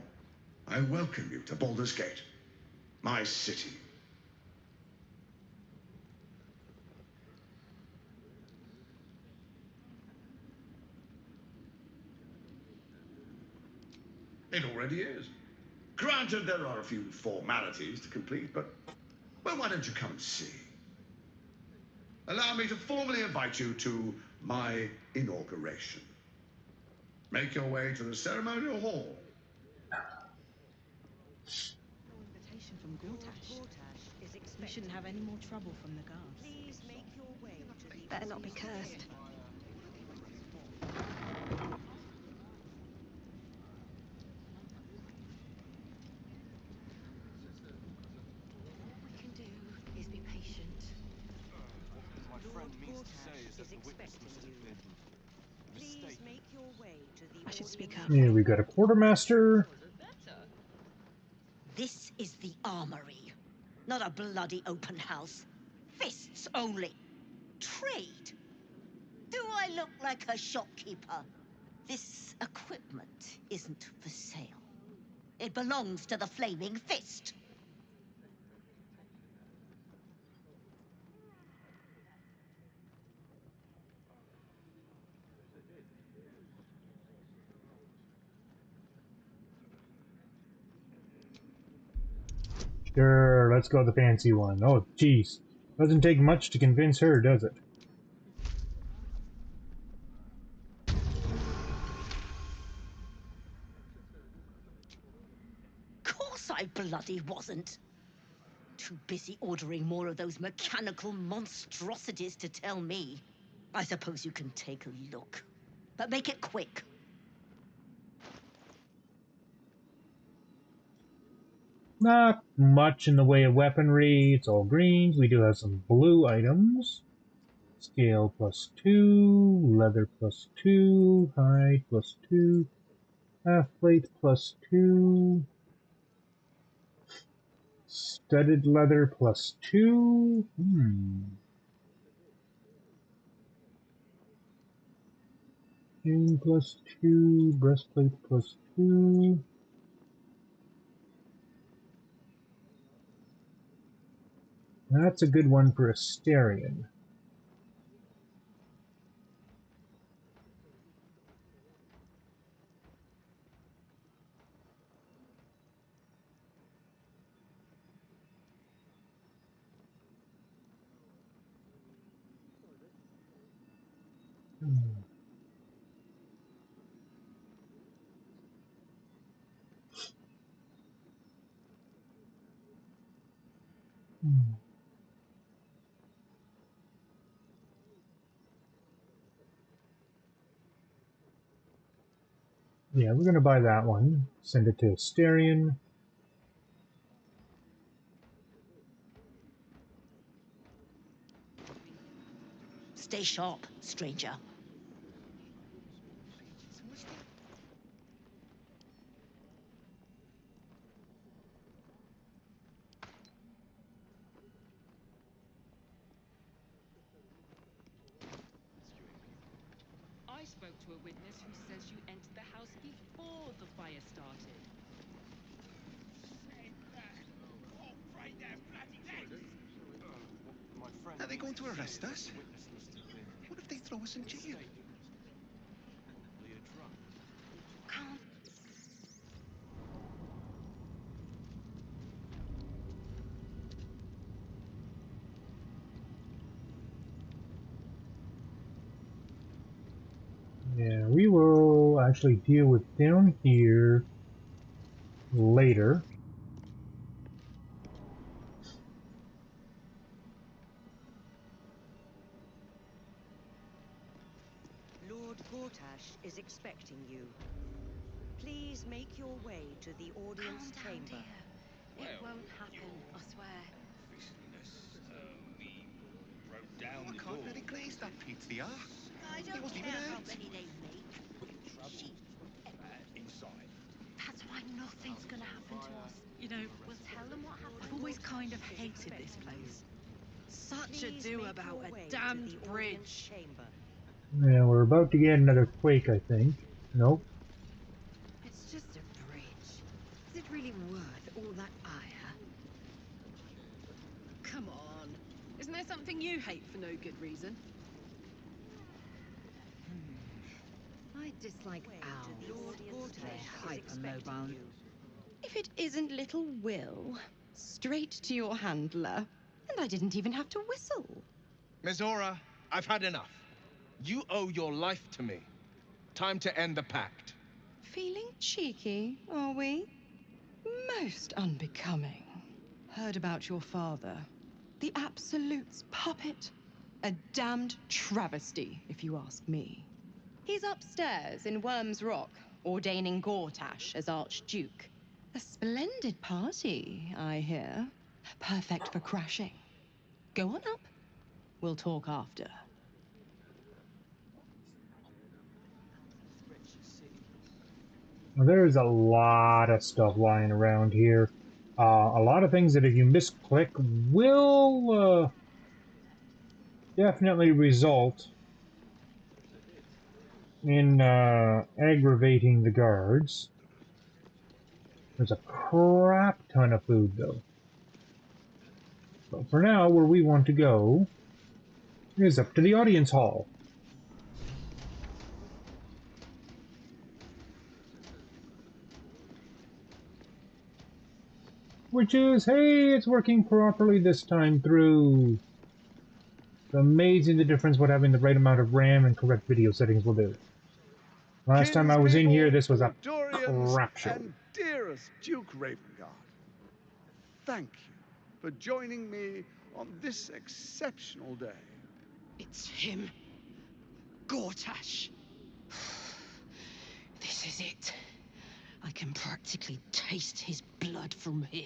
I welcome you to Baldur's Gate, my city. It already is. Granted, there are a few formalities to complete, but, well, why don't you come and see? Allow me to formally invite you to my inauguration. Make your way to the ceremonial hall. Invitation from Gortash. We shouldn't have any more trouble from the guards. Please make your way to the Better not be cursed. All we can do is be patient. What my friend means to say is that the witness must have been Please make your way to the I should speak up. Yeah, we got a quartermaster. This is the armory, not a bloody open house. Fists only. Trade. Do I look like a shopkeeper? This equipment isn't for sale. It belongs to the Flaming Fist. Sure, let's go the fancy one. Oh, jeez. Doesn't take much to convince her, does it? Course I bloody wasn't. Too busy ordering more of those mechanical monstrosities to tell me. I suppose you can take a look, but make it quick. Not much in the way of weaponry. It's all greens. We do have some blue items. Scale +2, leather +2, hide +2, half plate +2, studded leather +2. Chain +2, breastplate +2. That's a good one for Asterion. Yeah, we're going to buy that one. Send it to Asterion. Stay sharp, stranger. I spoke to a witness who says you entered the house before the fire started. Are they going to arrest us? What if they throw us in jail? Calm. Yeah, we will actually deal with down here later. Lord Gortash is expecting you. Please make your way to the audience chamber. It won't happen, I swear. I can't really glaze that pizza. I It don't wasn't care even how hurt. many they make. Sheep. Inside. That's why nothing's gonna happen to us. You know, we'll tell them what happened. I've always kind of hated this place. Such a Please do make about your a way to damned the bridge. audience chamber. Yeah, we're about to get another quake, I think. Nope. It's just a bridge. Is it really worth all that ire? Come on. Isn't there something you hate for no good reason? I dislike owls. They're hypermobile. If it isn't little Will, straight to your handler. And I didn't even have to whistle. Mizora, I've had enough. You owe your life to me. Time to end the pact. Feeling cheeky, are we? Most unbecoming. Heard about your father. The Absolute's puppet. A damned travesty, if you ask me. He's upstairs in Worm's Rock, ordaining Gortash as Archduke. A splendid party, I hear. Perfect for crashing. Go on up. We'll talk after. Well, there's a lot of stuff lying around here. A lot of things that if you misclick will definitely result in aggravating the guards. There's a crap ton of food, though. But for now, where we want to go is up to the audience hall. Which is, hey, it's working properly this time through. It's amazing the difference what having the right amount of RAM and correct video settings will do. Last time I was in here, this was a crap show. And dearest Duke Ravengard, thank you for joining me on this exceptional day. It's him. Gortash. This is it. I can practically taste his blood from here.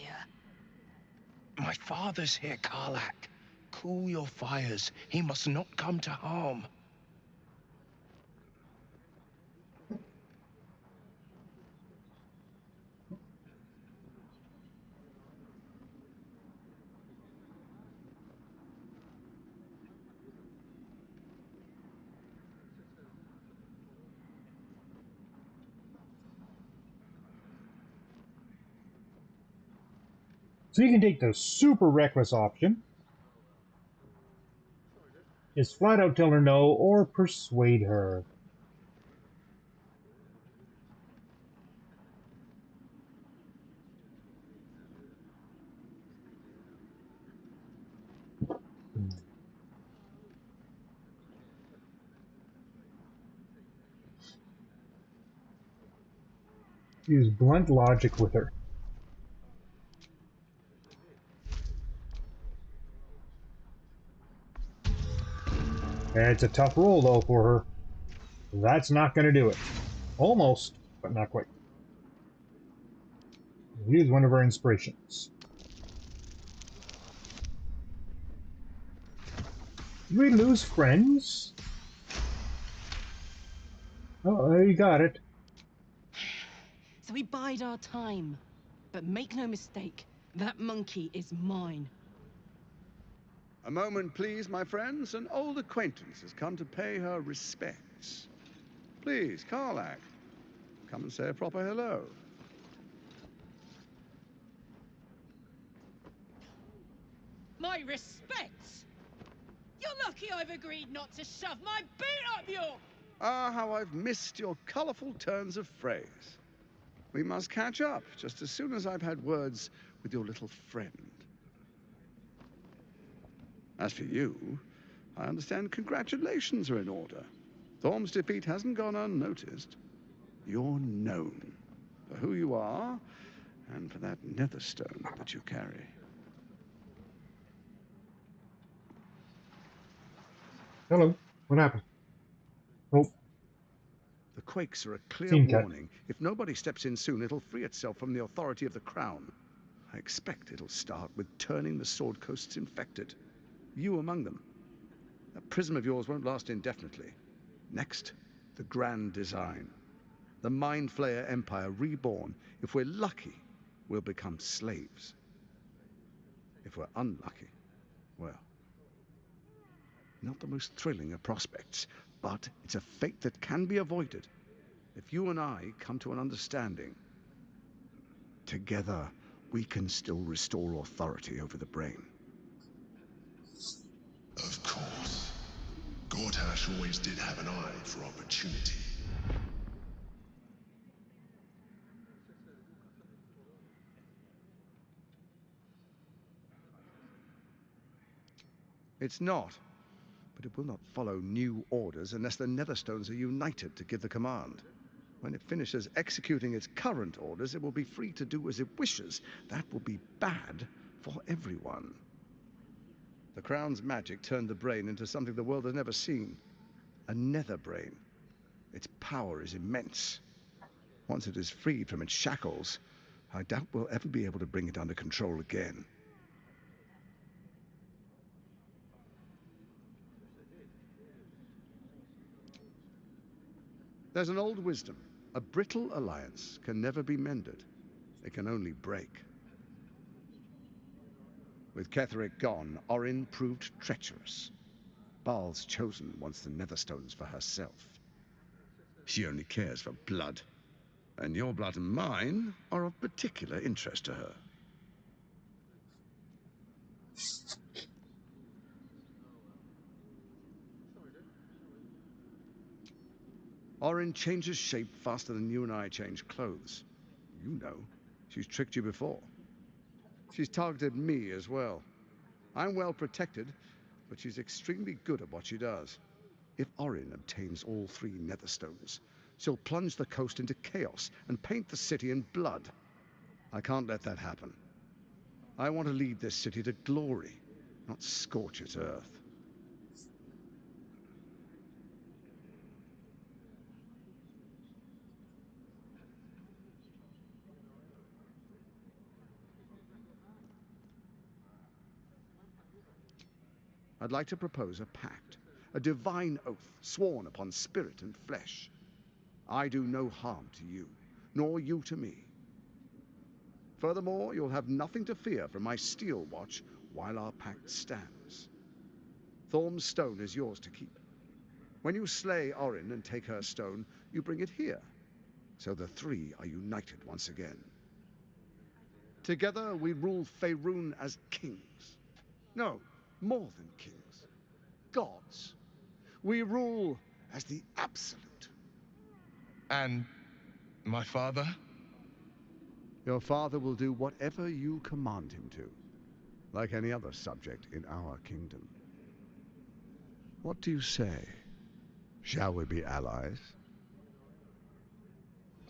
My father's here, Karlak. Cool your fires. He must not come to harm. So you can take the super reckless option. Just flat out tell her no or persuade her. Use blunt logic with her. It's a tough roll, though, for her. That's not going to do it. Almost, but not quite. Use one of her inspirations. Did we lose friends? Oh, you got it. So we bide our time. But make no mistake, that monkey is mine. A moment, please, my friends. An old acquaintance has come to pay her respects. Please, Karlak, come and say a proper hello. My respects! You're lucky I've agreed not to shove my boot up your... Ah, how I've missed your colourful turns of phrase. We must catch up just as soon as I've had words with your little friend. As for you, I understand congratulations are in order. Thorm's defeat hasn't gone unnoticed. You're known for who you are and for that netherstone that you carry. Hello. What happened? Oh. The quakes are a clear Scene cut. warning. If nobody steps in soon, it'll free itself from the authority of the crown. I expect it'll start with turning the Sword Coasts infected. You among them. That prism of yours won't last indefinitely. Next, the grand design. The Mind Flayer Empire reborn. If we're lucky, we'll become slaves. If we're unlucky, well, not the most thrilling of prospects, but it's a fate that can be avoided if you and I come to an understanding. Together, we can still restore authority over the brain. Of course. Gortash always did have an eye for opportunity. It's not. But it will not follow new orders unless the Netherstones are united to give the command. When it finishes executing its current orders, it will be free to do as it wishes. That will be bad for everyone. The Crown's magic turned the brain into something the world has never seen. A nether brain. Its power is immense. Once it is freed from its shackles, I doubt we'll ever be able to bring it under control again. There's an old wisdom. A brittle alliance can never be mended. It can only break. With Ketheric gone, Orin proved treacherous. Baal's chosen wants the Netherstones for herself. She only cares for blood. And your blood and mine are of particular interest to her. Orin changes shape faster than you and I change clothes. You know, she's tricked you before. She's targeted me as well. I'm well protected, but she's extremely good at what she does. If Orin obtains all 3 Netherstones, she'll plunge the coast into chaos and paint the city in blood. I can't let that happen. I want to lead this city to glory, not scorch its earth. I'd like to propose a pact, a divine oath sworn upon spirit and flesh. I do no harm to you, nor you to me. Furthermore, you'll have nothing to fear from my steel watch while our pact stands. Thorm's stone is yours to keep. When you slay Orin and take her stone, you bring it here, so the 3 are united once again. Together we rule Faerun as kings. No, more than kings. Gods. We rule as the absolute. And my father? Your father will do whatever you command him to, like any other subject in our kingdom. What do you say? Shall we be allies?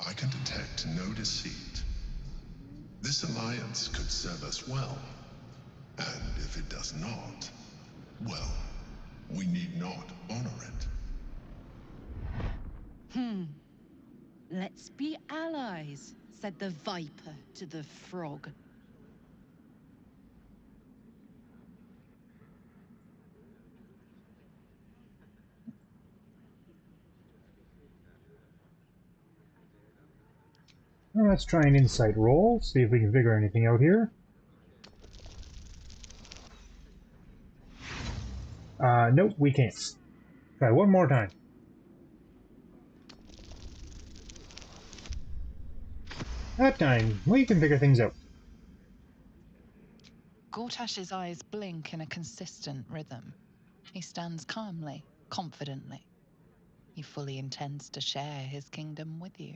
I can detect no deceit. This alliance could serve us well. And if it does not, well, we need not honor it. Let's be allies, said the viper to the frog. Well, let's try an insight roll, see if we can figure anything out here. Nope, we can't. Try one more time. That time, we can figure things out. Gortash's eyes blink in a consistent rhythm. He stands calmly, confidently. He fully intends to share his kingdom with you.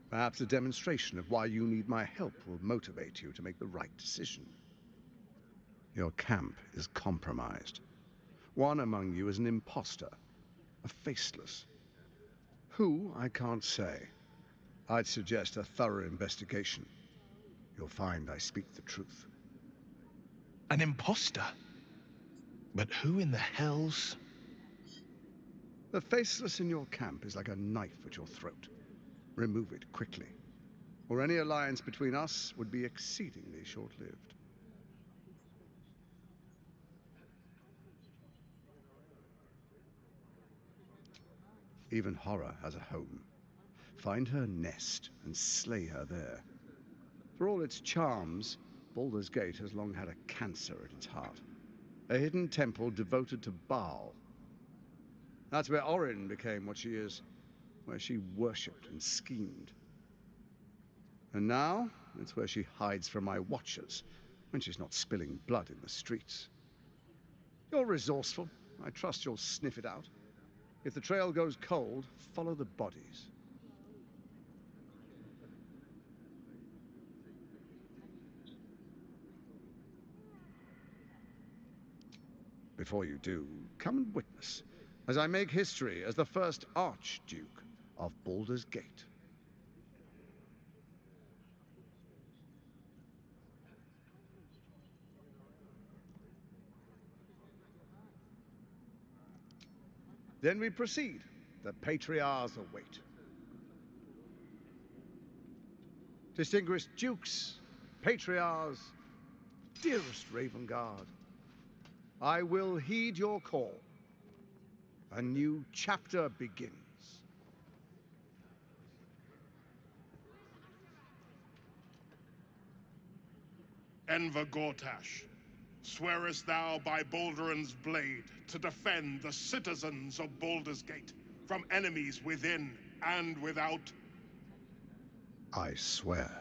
Perhaps a demonstration of why you need my help will motivate you to make the right decision. Your camp is compromised. One among you is an imposter, a faceless. Who, I can't say. I'd suggest a thorough investigation. You'll find I speak the truth. An imposter? But who in the hell's... The faceless in your camp is like a knife at your throat. Remove it quickly, or any alliance between us would be exceedingly short-lived. Even horror has a home. Find her nest and slay her there. For all its charms, Baldur's Gate has long had a cancer at its heart. A hidden temple devoted to Baal. That's where Orin became what she is, where she worshipped and schemed. And now, it's where she hides from my watchers, when she's not spilling blood in the streets. You're resourceful. I trust you'll sniff it out. If the trail goes cold, follow the bodies. Before you do, come and witness, as I make history as the first Archduke of Baldur's Gate. Then we proceed. The patriarchs await. Distinguished dukes, patriarchs, dearest Ravengard, I will heed your call. A new chapter begins. Enver Gortash, swearest thou by Balduran's blade to defend the citizens of Baldur's Gate from enemies within and without? I swear.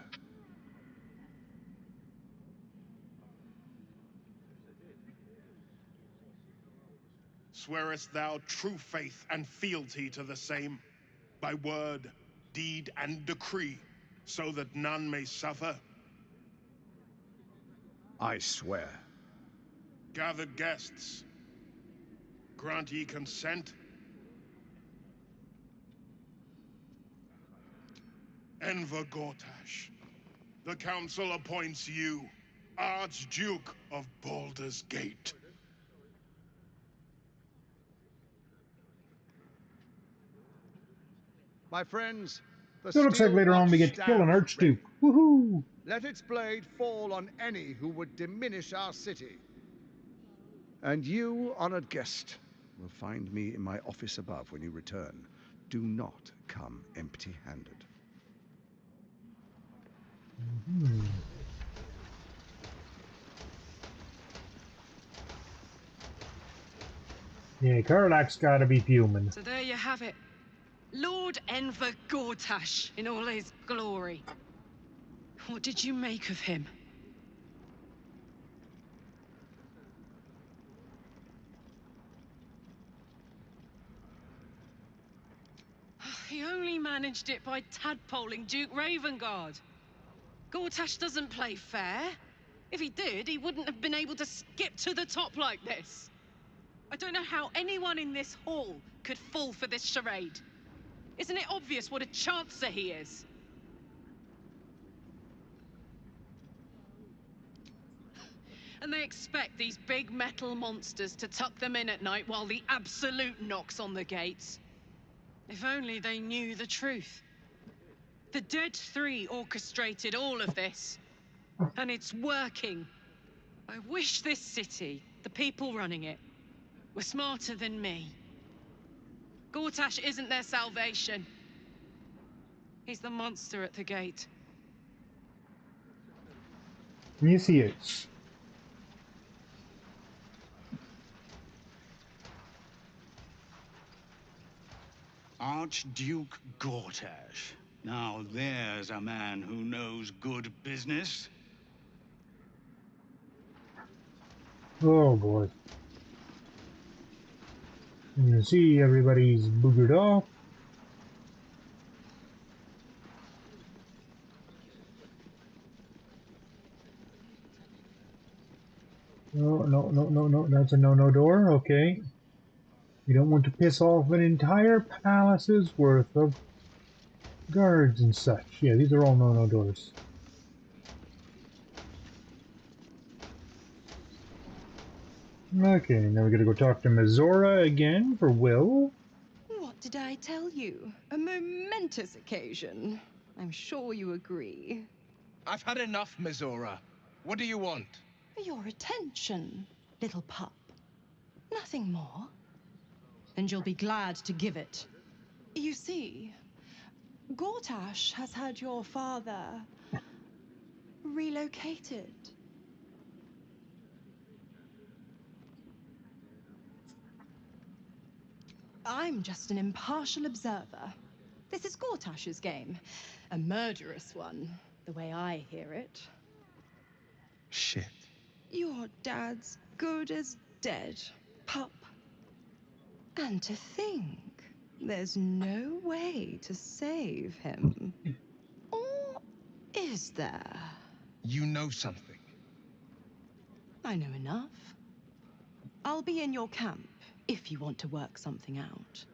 Swearest thou true faith and fealty to the same, by word, deed, and decree, so that none may suffer? I swear. Gathered guests, grant ye consent? Enver Gortash, the council appoints you Archduke of Baldur's Gate. My friends, the So it looks like steel later on watch we get to kill an stands Archduke. ready. Woohoo! Let its blade fall on any who would diminish our city. And you, honored guest, will find me in my office above when you return. Do not come empty-handed. Yeah, Karlach's gotta be fuming. So there you have it. Lord Enver Gortash in all his glory. What did you make of him? He only managed it by tadpoling Duke Ravengard. Gortash doesn't play fair. If he did, he wouldn't have been able to skip to the top like this. I don't know how anyone in this hall could fall for this charade. Isn't it obvious what a chancer he is? And they expect these big metal monsters to tuck them in at night while the Absolute knocks on the gates. If only they knew the truth. The Dead Three orchestrated all of this. And it's working. I wish this city, the people running it, were smarter than me. Gortash isn't their salvation. He's the monster at the gate. Yes, he is. Archduke Gortash. Now there's a man who knows good business. Oh boy. You can see everybody's boogered off. No, that's a no-no door, okay. You don't want to piss off an entire palace's worth of guards and such. Yeah, these are all no-no doors. Okay, now we gotta go talk to Mizora again for Will. What did I tell you? A momentous occasion. I'm sure you agree. I've had enough, Mizora. What do you want? Your attention, little pup. Nothing more. And you'll be glad to give it. You see, Gortash has had your father relocated. I'm just an impartial observer. This is Gortash's game. A murderous one, the way I hear it. Shit. Your dad's good as dead, pup. And to think, there's no way to save him. Or is there? You know something. I know enough. I'll be in your camp if you want to work something out.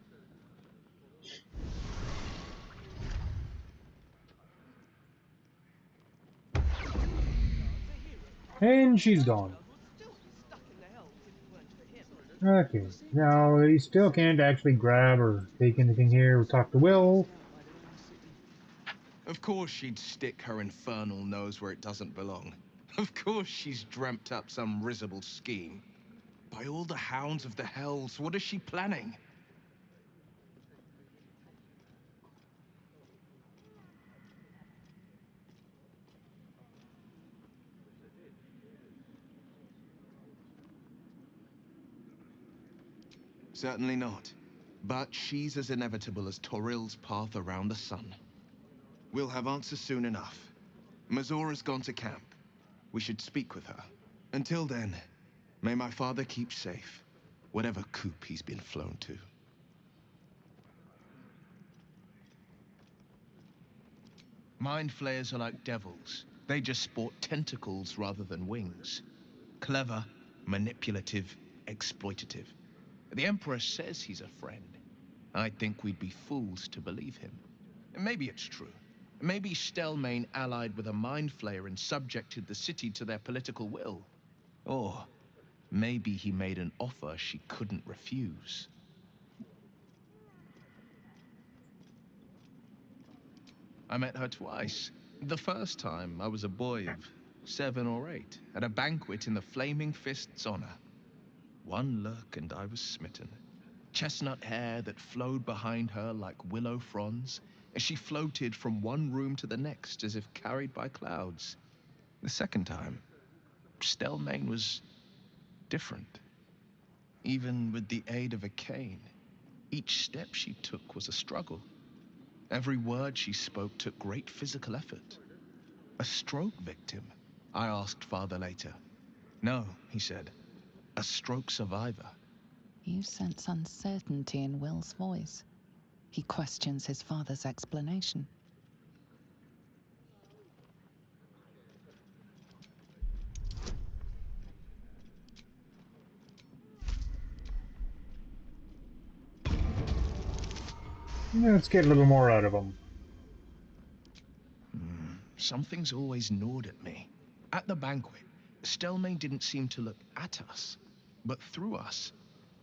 And she's gone. Okay, now they still can't actually grab or take anything here or talk to Will. Of course she'd stick her infernal nose where it doesn't belong. Of course she's dreamt up some risible scheme. By all the hounds of the hells, what is she planning? Certainly not. But she's as inevitable as Toril's path around the sun. We'll have answers soon enough. Mizora's gone to camp. We should speak with her. Until then, may my father keep safe, whatever coop he's been flown to. Mind flayers are like devils. They just sport tentacles rather than wings. Clever, manipulative, exploitative. The Emperor says he's a friend. I think we'd be fools to believe him. Maybe it's true. Maybe Stelmane allied with a mind flayer and subjected the city to their political will. Or maybe he made an offer she couldn't refuse. I met her twice. The first time, I was a boy of 7 or 8, at a banquet in the Flaming Fist's honor. One look and I was smitten. Chestnut hair that flowed behind her like willow fronds, as she floated from one room to the next as if carried by clouds. The second time, Stelmane was different. Even with the aid of a cane, each step she took was a struggle. Every word she spoke took great physical effort. A stroke victim? I asked Father later. No, he said. A stroke survivor. You sense uncertainty in Will's voice. He questions his father's explanation. Let's get a little more out of him. Something's always gnawed at me. At the banquet, Stelmane didn't seem to look at us, but through us.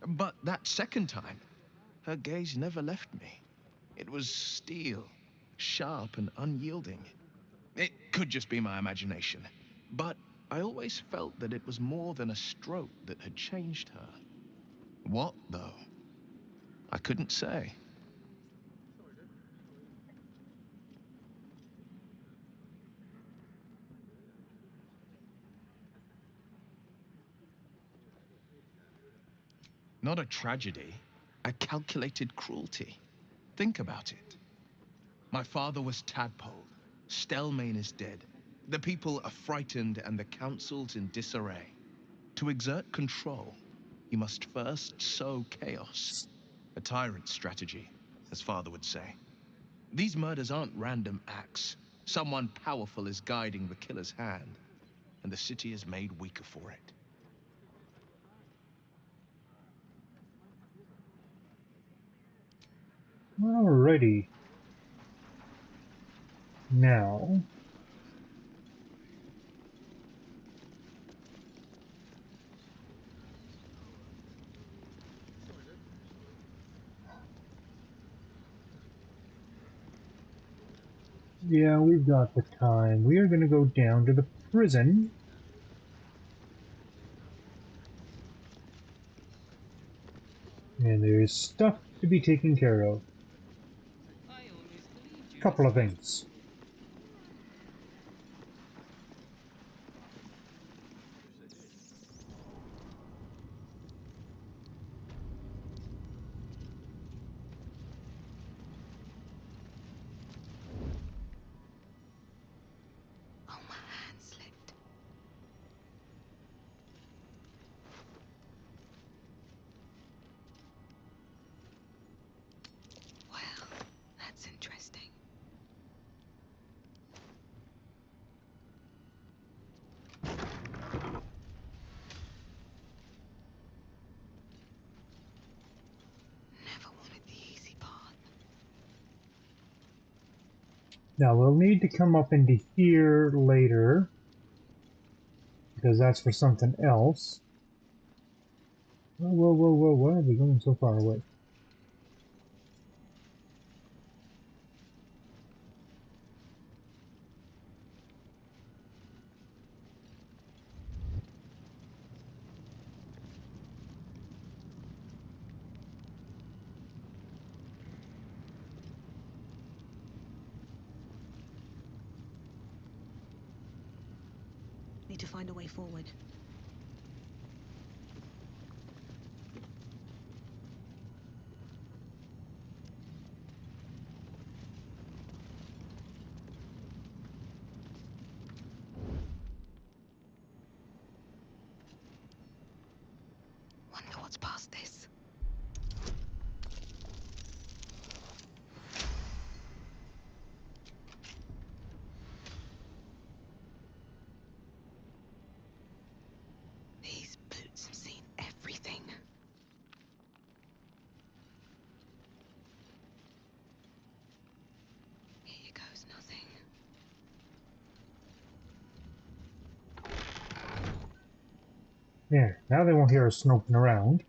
But that second time, her gaze never left me. It was steel, sharp and unyielding. It could just be my imagination, but I always felt that it was more than a stroke that had changed her. What, though? I couldn't say. Not a tragedy, a calculated cruelty. Think about it. My father was tadpoled. Stelmane is dead. The people are frightened and the council's in disarray. To exert control, you must first sow chaos. A tyrant's strategy, as Father would say. These murders aren't random acts. Someone powerful is guiding the killer's hand, and the city is made weaker for it. Alrighty. Now... yeah, we've got the time. We are going to go down to the prison. And there's stuff to be taken care of. Couple of things. Oh, my hand slipped. Well, that's interesting. Never wanted the easy path. Now we'll need to come up into here later, because that's for something else. Whoa, whoa, whoa, whoa, why are we going so far away? Need to find a way forward. Wonder what's past this. These boots have seen everything. Here goes nothing. There, now they won't hear us snoping around.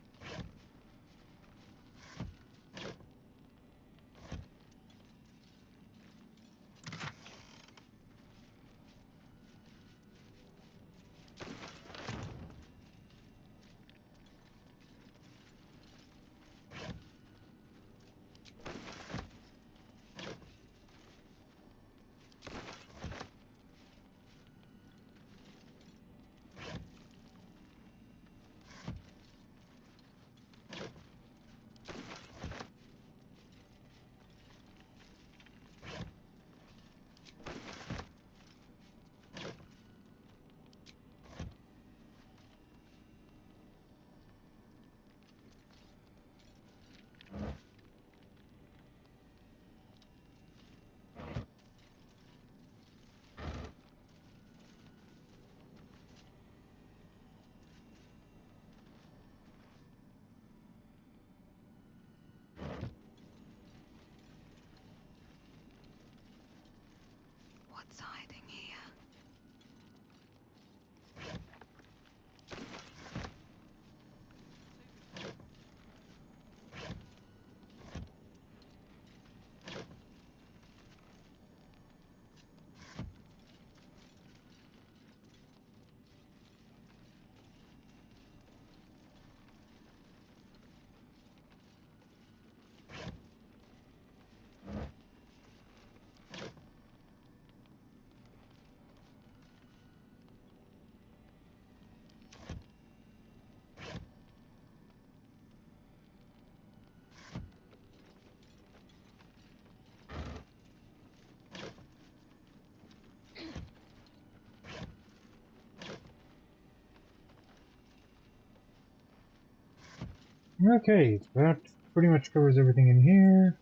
Okay, that pretty much covers everything in here.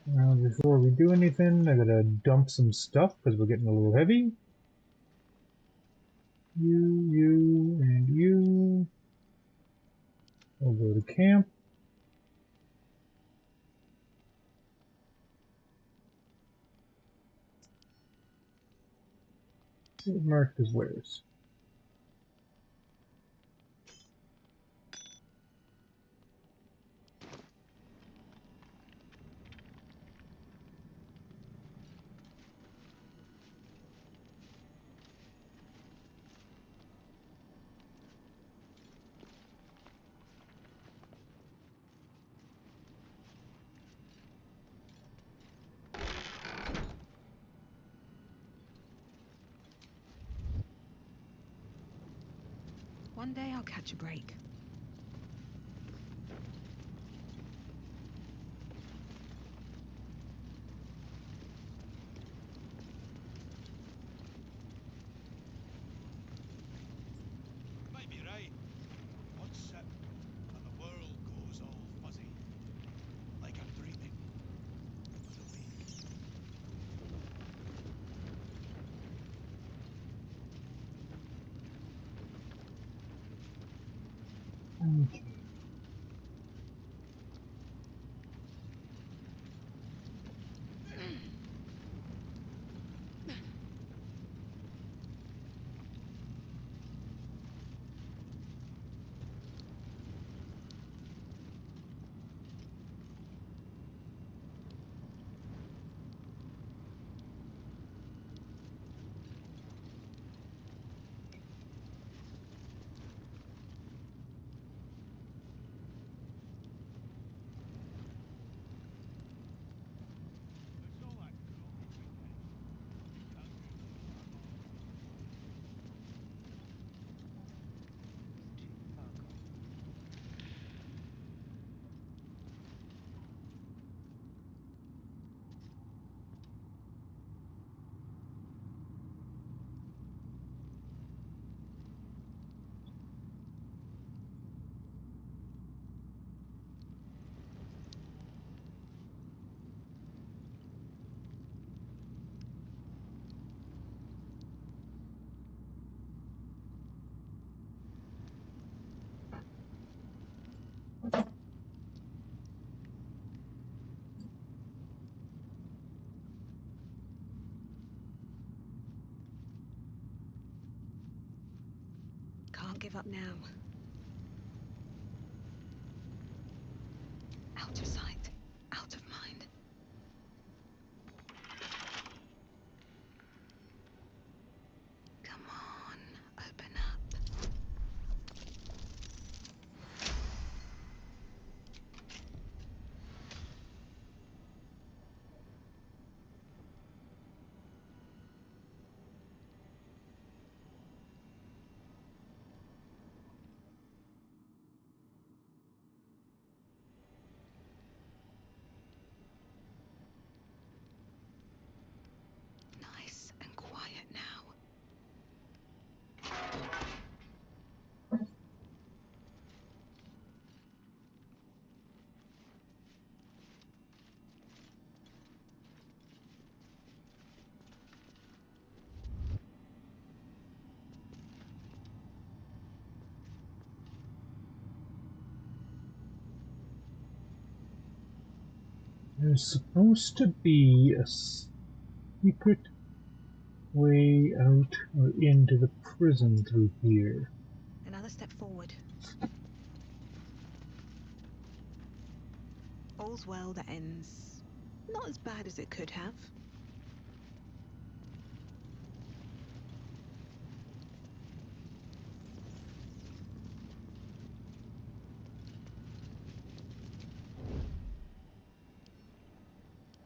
Now, before we do anything, I gotta dump some stuff because we're getting a little heavy. You, and you. We'll go to camp. Marked as wares. One day I'll catch a break. You might be right. One sip, and the world goes all fuzzy. Like I'm dreaming. But awake. Okay. Can't give up now. Out of sight, out of mind. Come on, open up. Nice and quiet now. There's supposed to be a secret way out or into the prison through here. Another step forward. All's well that ends not as bad as it could have.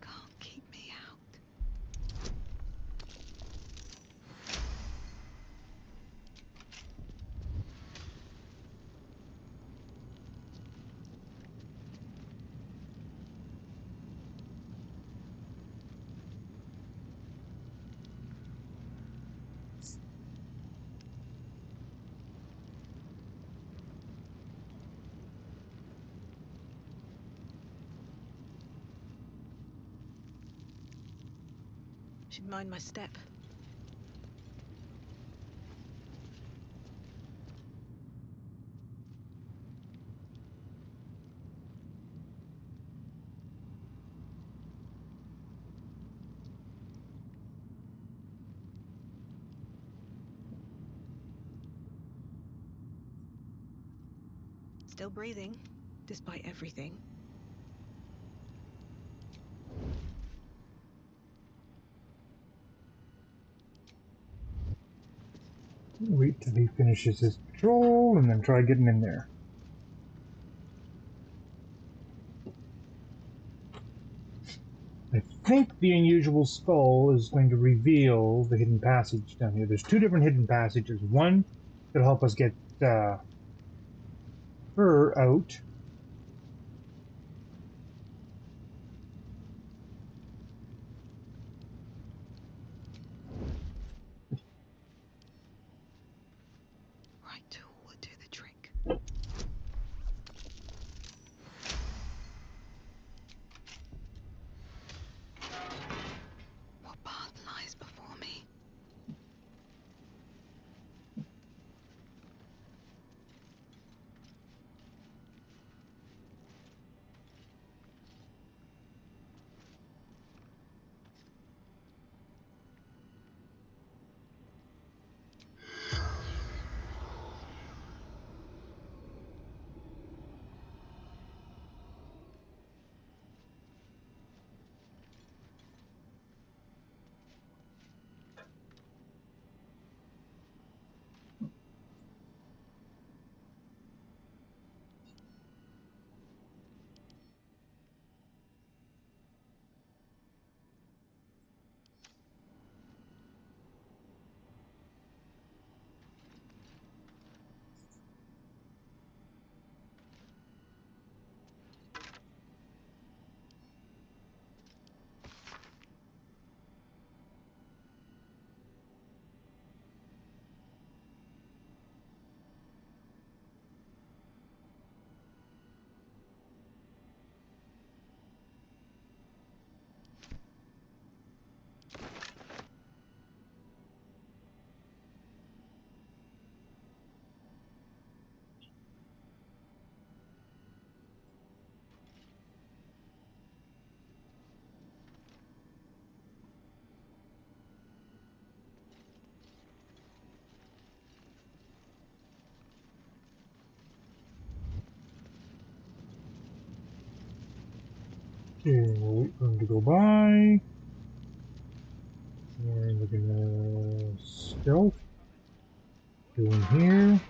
Can't keep me out. Should mind my step. Still breathing, despite everything. Wait till he finishes his patrol and then try getting in there. I think the unusual skull is going to reveal the hidden passage down here. There's two different hidden passages. One that'll help us get her out. Right tool would do the trick. What path lies before me? Okay, we'll wait for him to go by. And we're gonna stealth. Go in here.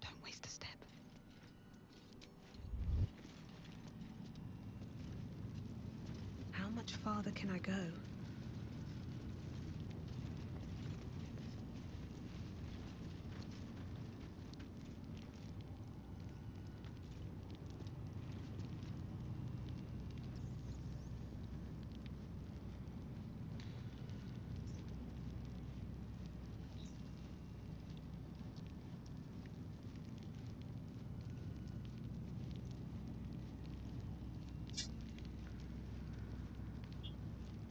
Don't waste a step. How much farther can I go?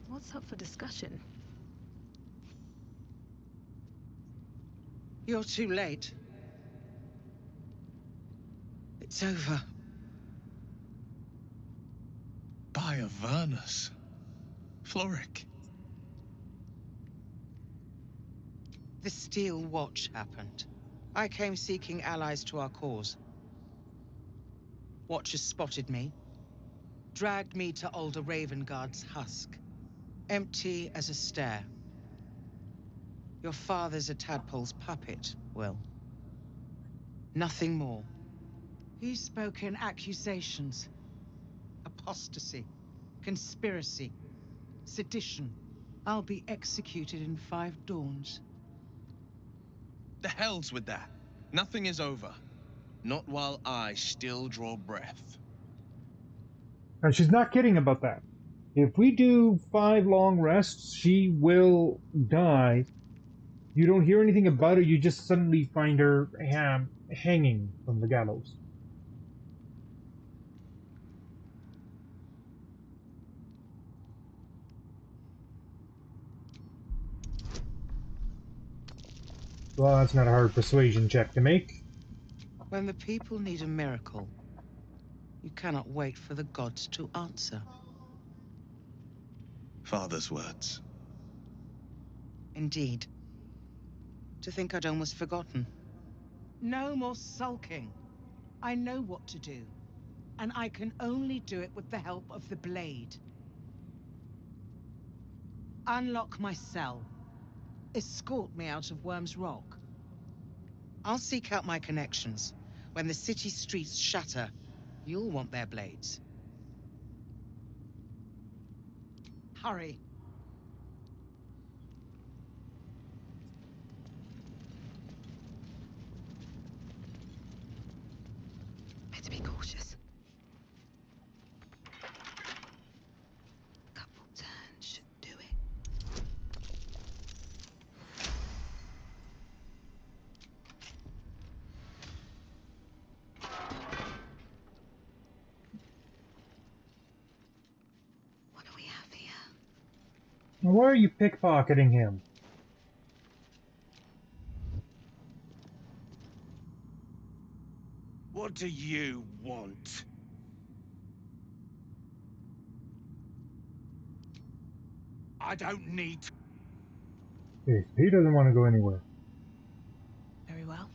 What's up for discussion? You're too late. It's over. By Avernus. Floric. The Steel Watch happened. I came seeking allies to our cause. Watchers spotted me, dragged me to Older Ravengard's husk, empty as a stair. Your father's a tadpole's puppet, Will. Nothing more. He spoke in accusations. Apostasy, conspiracy, sedition. I'll be executed in 5 dawns. The hell's with that. Nothing is over. Not while I still draw breath. And she's not kidding about that. If we do 5 long rests, she will die. You don't hear anything about her, you just suddenly find her hanging from the gallows. Well, that's not a hard persuasion check to make. When the people need a miracle, you cannot wait for the gods to answer. Father's words. Indeed. To think I'd almost forgotten. No more sulking. I know what to do. And I can only do it with the help of the blade. Unlock my cell. Escort me out of Worm's Rock. I'll seek out my connections. When the city streets shatter, you'll want their blades. Hurry. Better be cautious. Couple turns should do it. What do we have here? Why are you pickpocketing him? What do you want? I don't need... He doesn't want to go anywhere. Very well.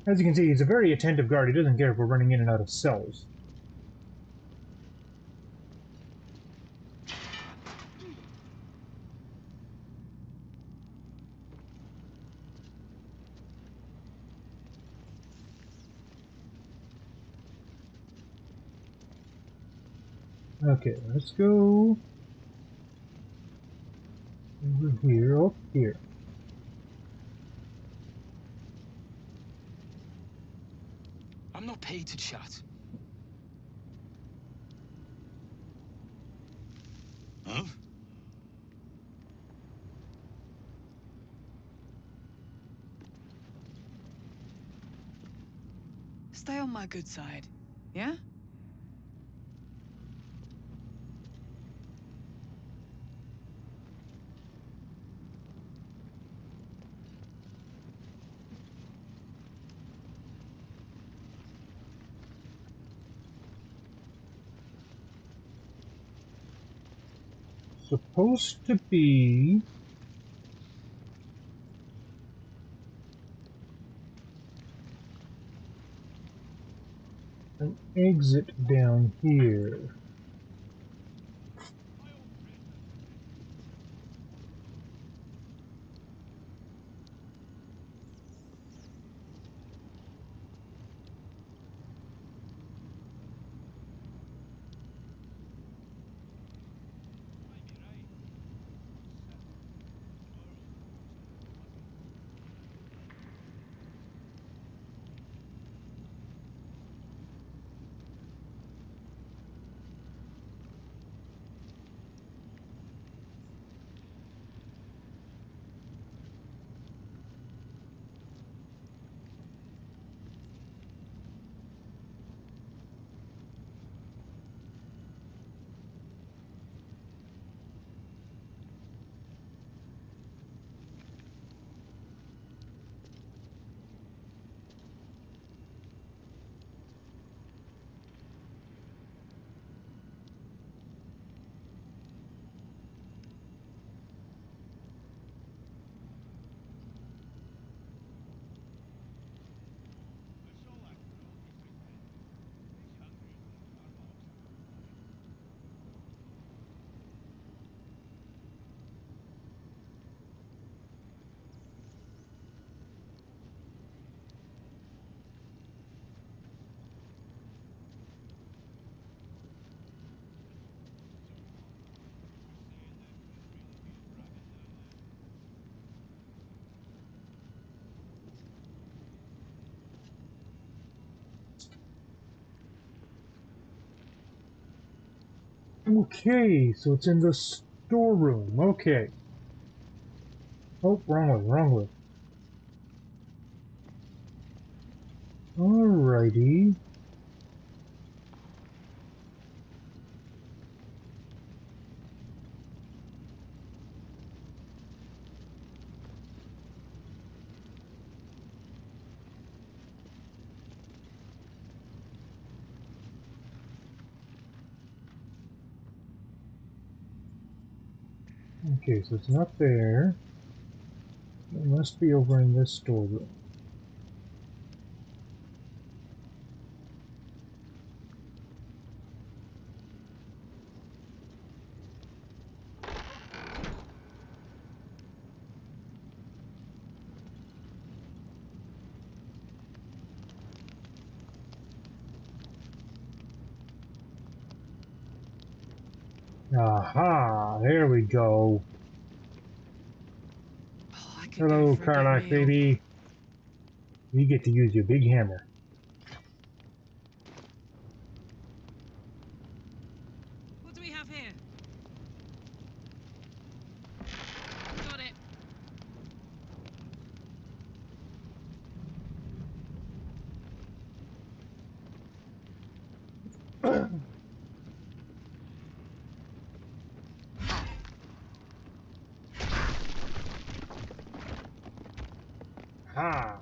As you can see, he's a very attentive guard. He doesn't care if we're running in and out of cells. Okay, let's go over here, up here. I'm not paid to chat. Huh? Stay on my good side, yeah? Supposed to be an exit down here. Okay, so it's in the storeroom. Okay. Oh, wrong way, wrong way. Alrighty. Okay, so it's not there. It must be over in this storeroom. Aha, there we go. Hello, Karlach baby. You get to use your big hammer. What do we have here? Got it. Ha!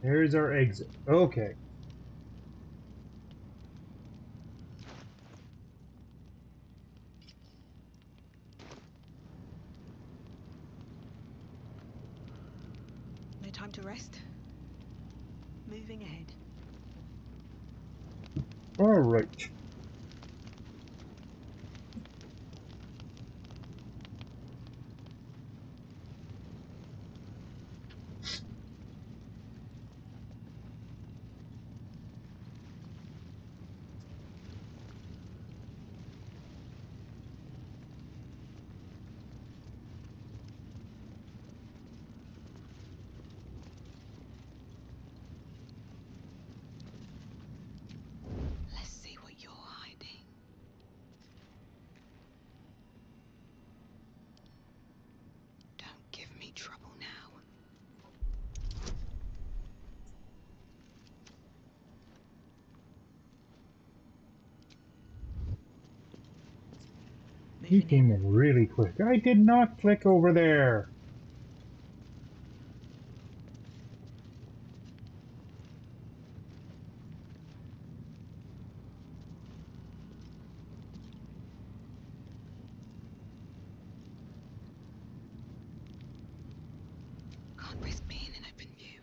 There's our exit. Okay. No time to rest. Moving ahead. Alright. Let's see what you're hiding. Don't give me trouble now. He came in really quick. I did not click over there. Can't risk being in open view.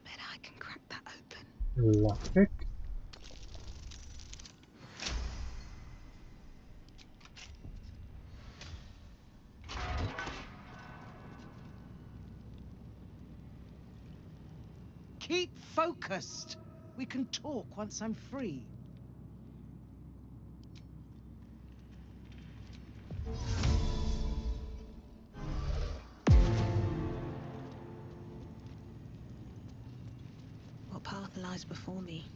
Bet I can crack that open. Lockpick. Keep focused. We can talk once I'm free. What path lies before me?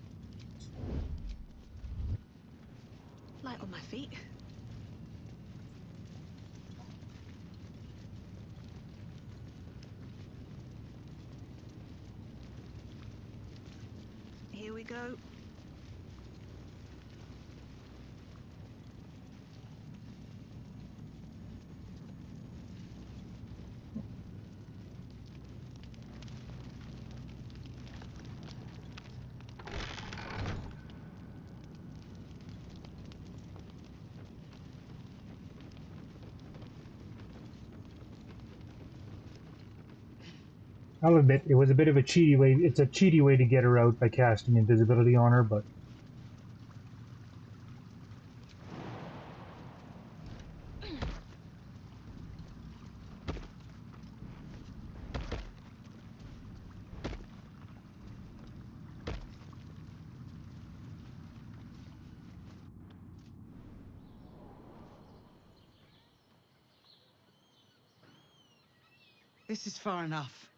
Light on my feet. Here we go. I'll admit, it was a bit of a cheaty way. It's a cheaty way to get her out by casting invisibility on her, but... This is far enough.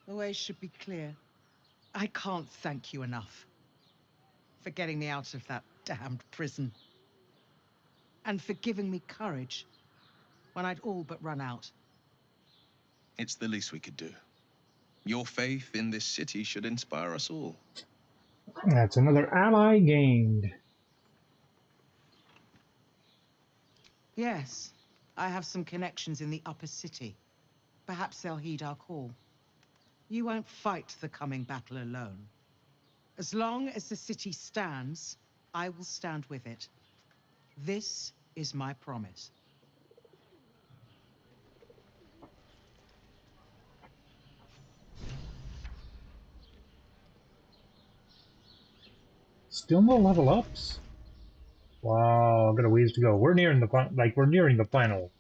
The way should be clear. I can't thank you enough for getting me out of that damned prison. And for giving me courage when I'd all but run out. It's the least we could do. Your faith in this city should inspire us all. That's another ally gained. Yes, I have some connections in the upper city. Perhaps they'll heed our call. You won't fight the coming battle alone. As long as the city stands, I will stand with it. This is my promise. Still no level ups? Wow, I've got a ways to go. We're nearing the final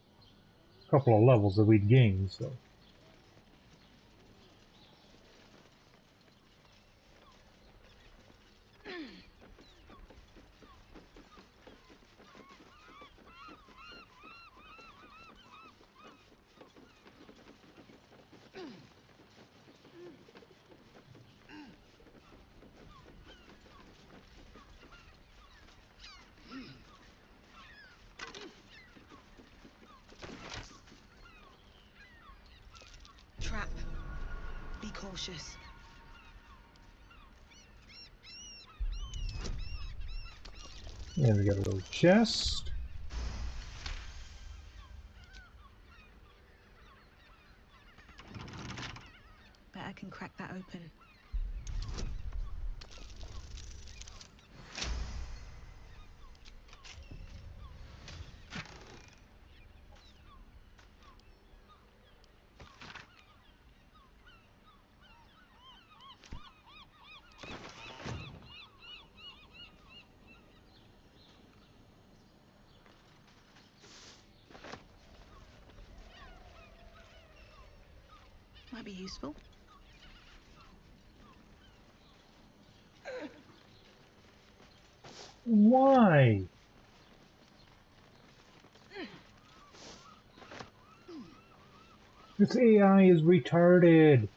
couple of levels that we'd gained, so. Trap. Be cautious. And we got a little chest. Bet I can crack that open. Might be useful. Why? This AI is retarded.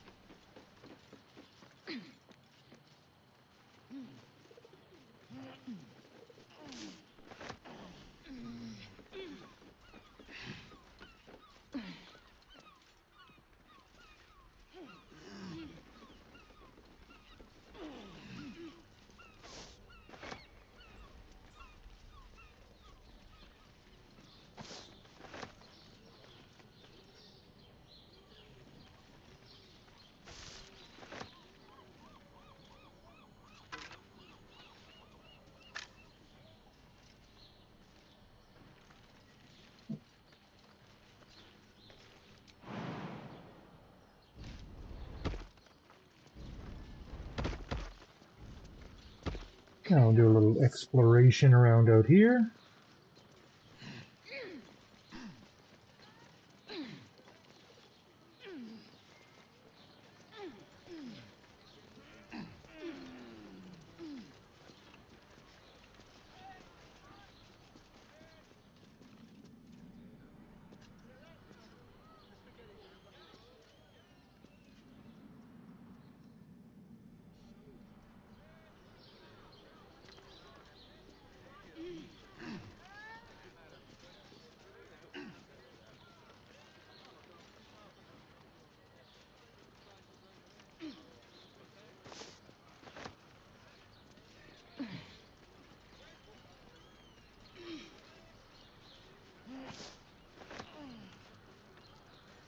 I'll do a little exploration around out here.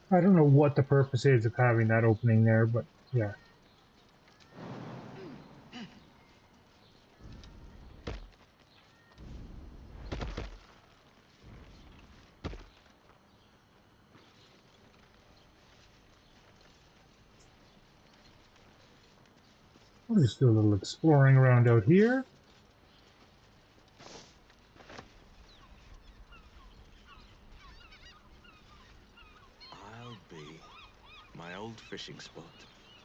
I don't know what the purpose is of having that opening there, but yeah. I'll just do a little exploring around out here. I'll be my old fishing spot.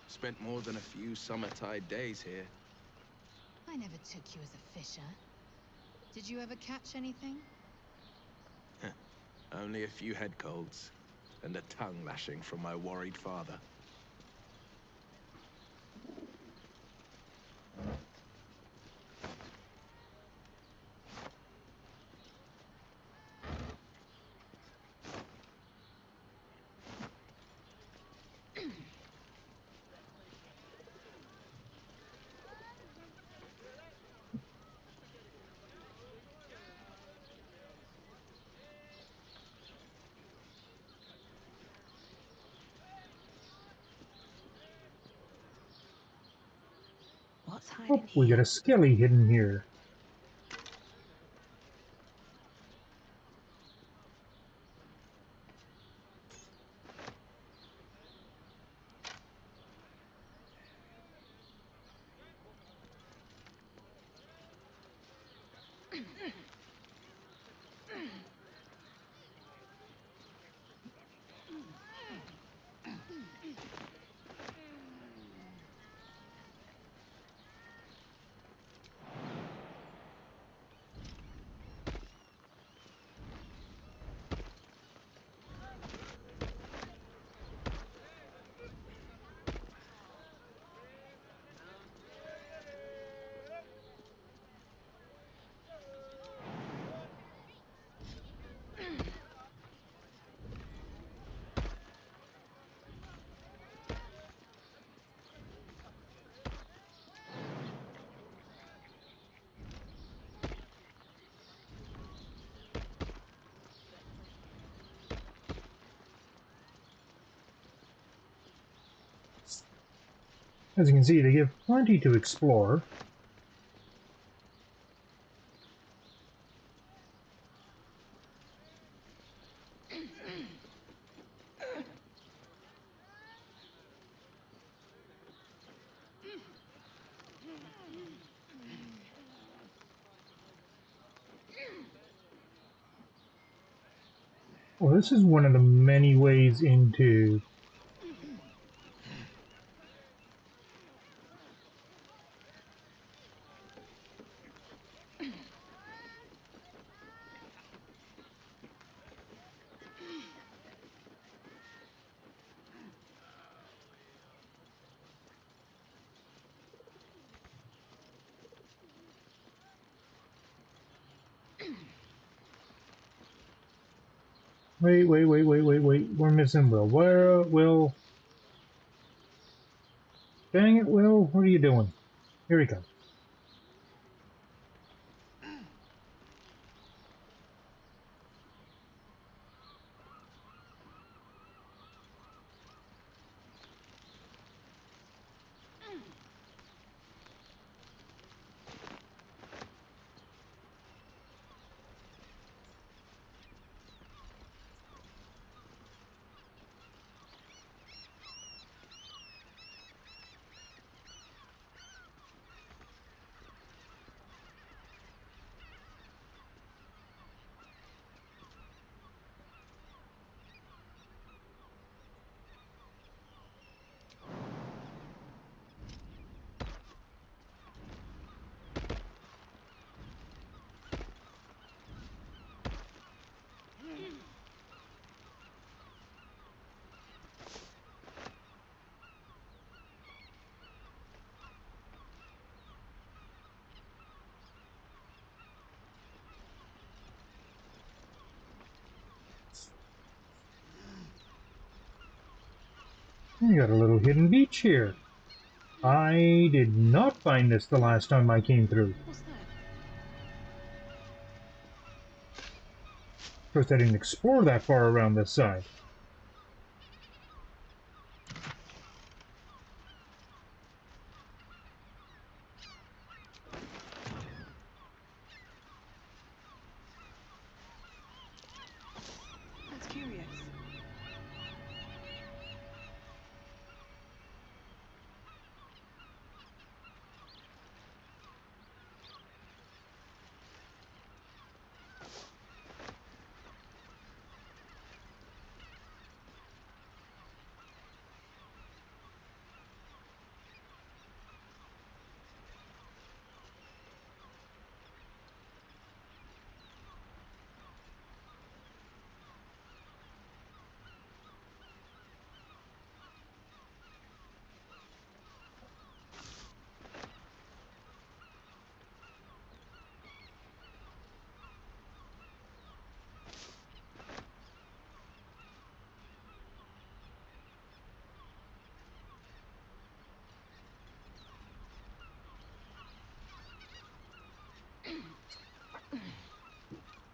Spent more than a few summer-tide days here. I never took you as a fisher. Did you ever catch anything? Only a few head colds and a tongue lashing from my worried father. Oh, we got a skelly hidden here. As you can see, they give plenty to explore. Well, this is one of the many ways into Wait. We're missing Will. Where, Will? Dang it, Will. What are you doing? Here he comes. We got a little hidden beach here. I did not find this the last time I came through. Of course, I didn't explore that far around this side. That's curious.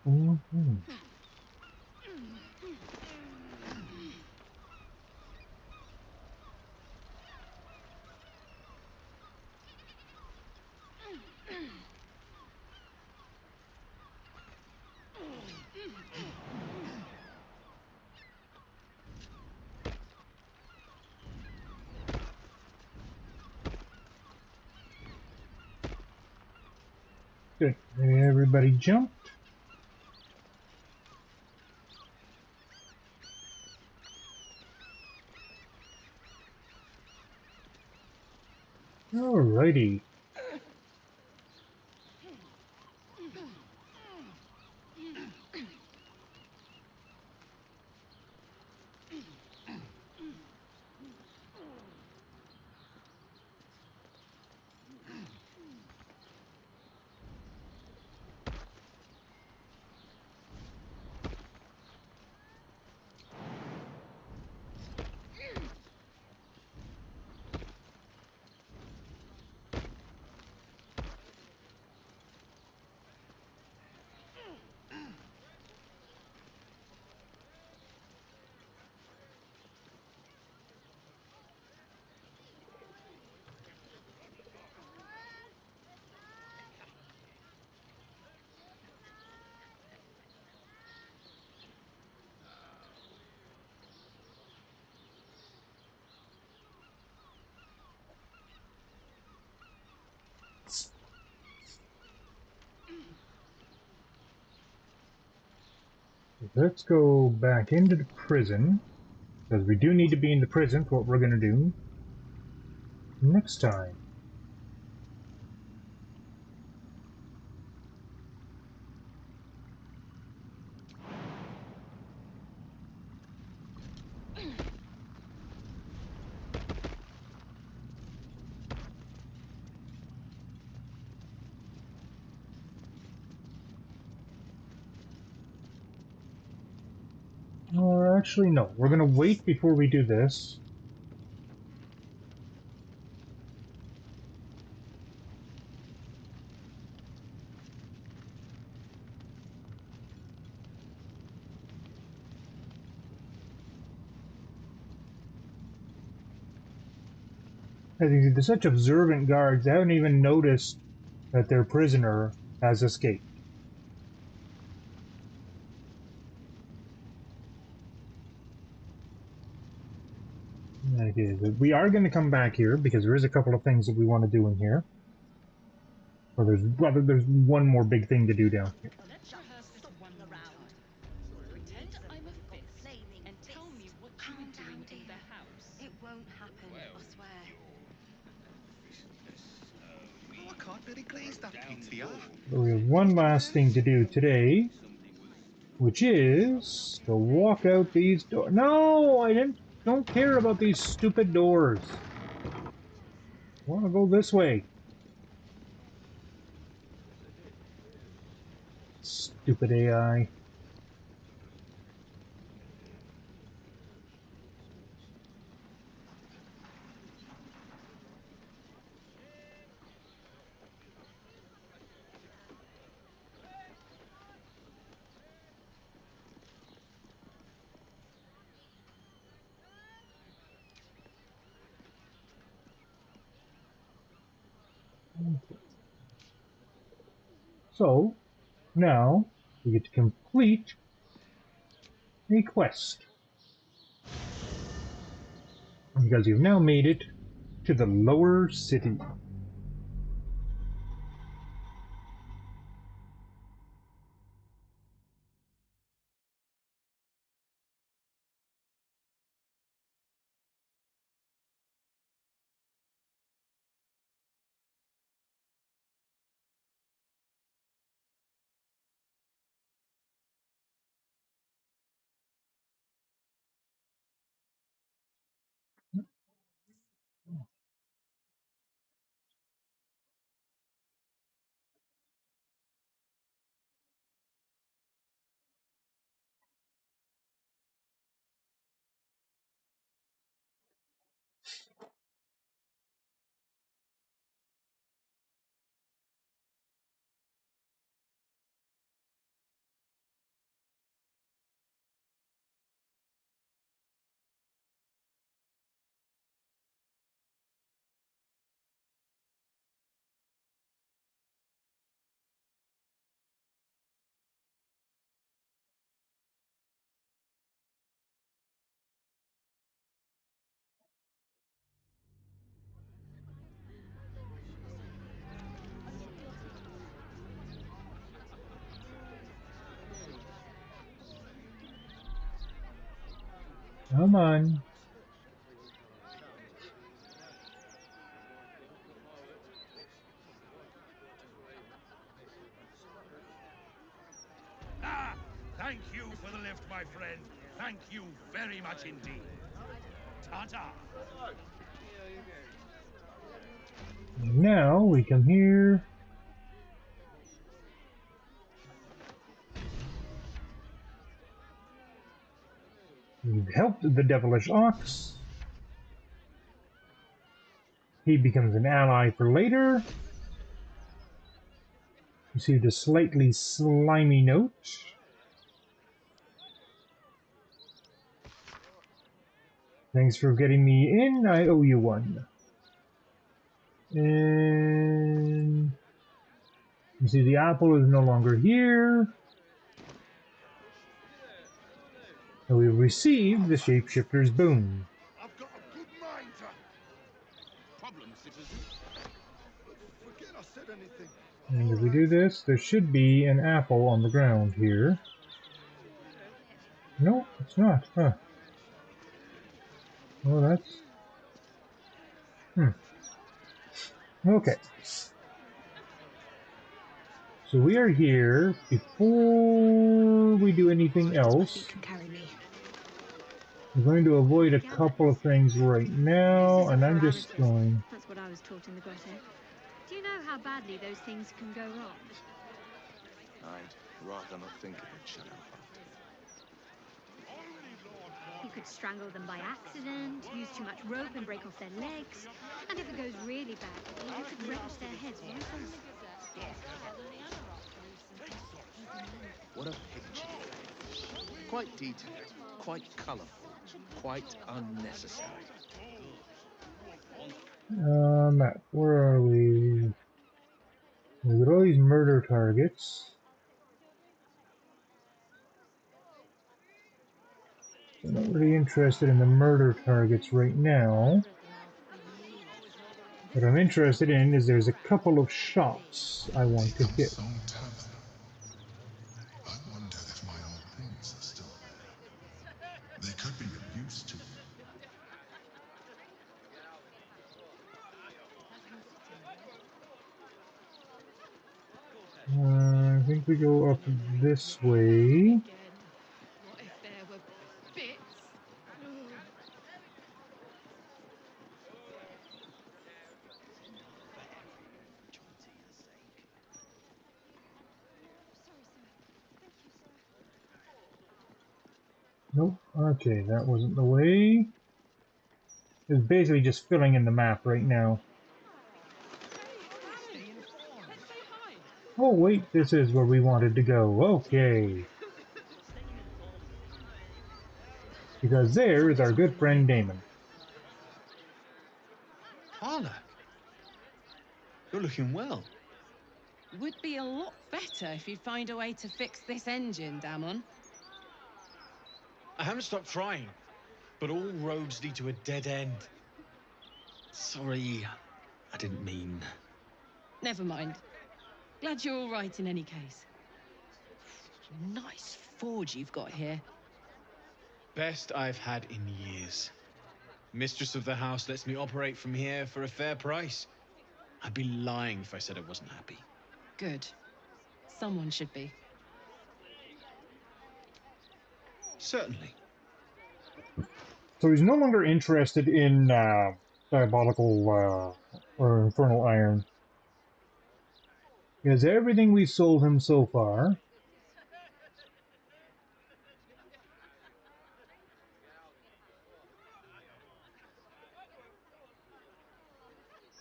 Mm-hmm. Good. Everybody jumped. Alrighty. Let's go back into the prison, because we do need to be in the prison for what we're going to do next time. Or actually, no. We're going to wait before we do this. As you see, they're such observant guards, they haven't even noticed that their prisoner has escaped. Okay, we are going to come back here because there is a couple of things that we want to do in here. Well, there's one more big thing to do down here. Let's rehearse this one more time. Pretend I'm a fist and tell me what you were doing in the house. It won't happen, I swear. Oh, I can't really glaze that PTR. So we have one last thing to do today, which is to walk out these doors. No, don't care about these stupid doors. I want to go this way. Stupid AI. Okay. So, now we get to complete a quest. Because you've now made it to the lower city. Come on. Ah! Thank you for the lift, my friend. Thank you very much indeed. Ta-ta! Now we come here. We've helped the devilish ox. He becomes an ally for later. Received a slightly slimy note. Thanks for getting me in. I owe you one. And you see the apple is no longer here. And we received the shapeshifter's boon. I've got a good mind to... Problem, citizen? Forget I said anything. And if we do this, there should be an apple on the ground here. No, it's not. Huh. Well, that's... Okay. So we are here. Before we do anything else, I'm going to avoid a couple of things right now, and I'm just going... That's what I was taught in the grotto. Do you know how badly those things can go wrong? I'd rather not think of it, Shadow. You could strangle them by accident, use too much rope and break off their legs, and if it goes really badly, you could wrench their heads right off. What a picture. Quite detailed, quite colourful, quite unnecessary. Matt, where are we? We've got all these murder targets. I'm not really interested in the murder targets right now. What I'm interested in is there's a couple of shops I want to hit. So tavern. I wonder if my old things are still there. They could be of use to you. I think we go up this way. What if there were bits? Nope. Okay, that wasn't the way. It's basically just filling in the map right now. Oh wait, this is where we wanted to go. Okay. Because there is our good friend Damon. Carla, you're looking well. Would be a lot better if you'd find a way to fix this engine, Damon. I haven't stopped trying, but all roads lead to a dead end. Sorry, I didn't mean... Never mind. Glad you're all right in any case. Nice forge you've got here. Best I've had in years. Mistress of the house lets me operate from here for a fair price. I'd be lying if I said I wasn't happy. Good. Someone should be. Certainly. So he's no longer interested in diabolical or infernal iron. He has everything we've sold him so far.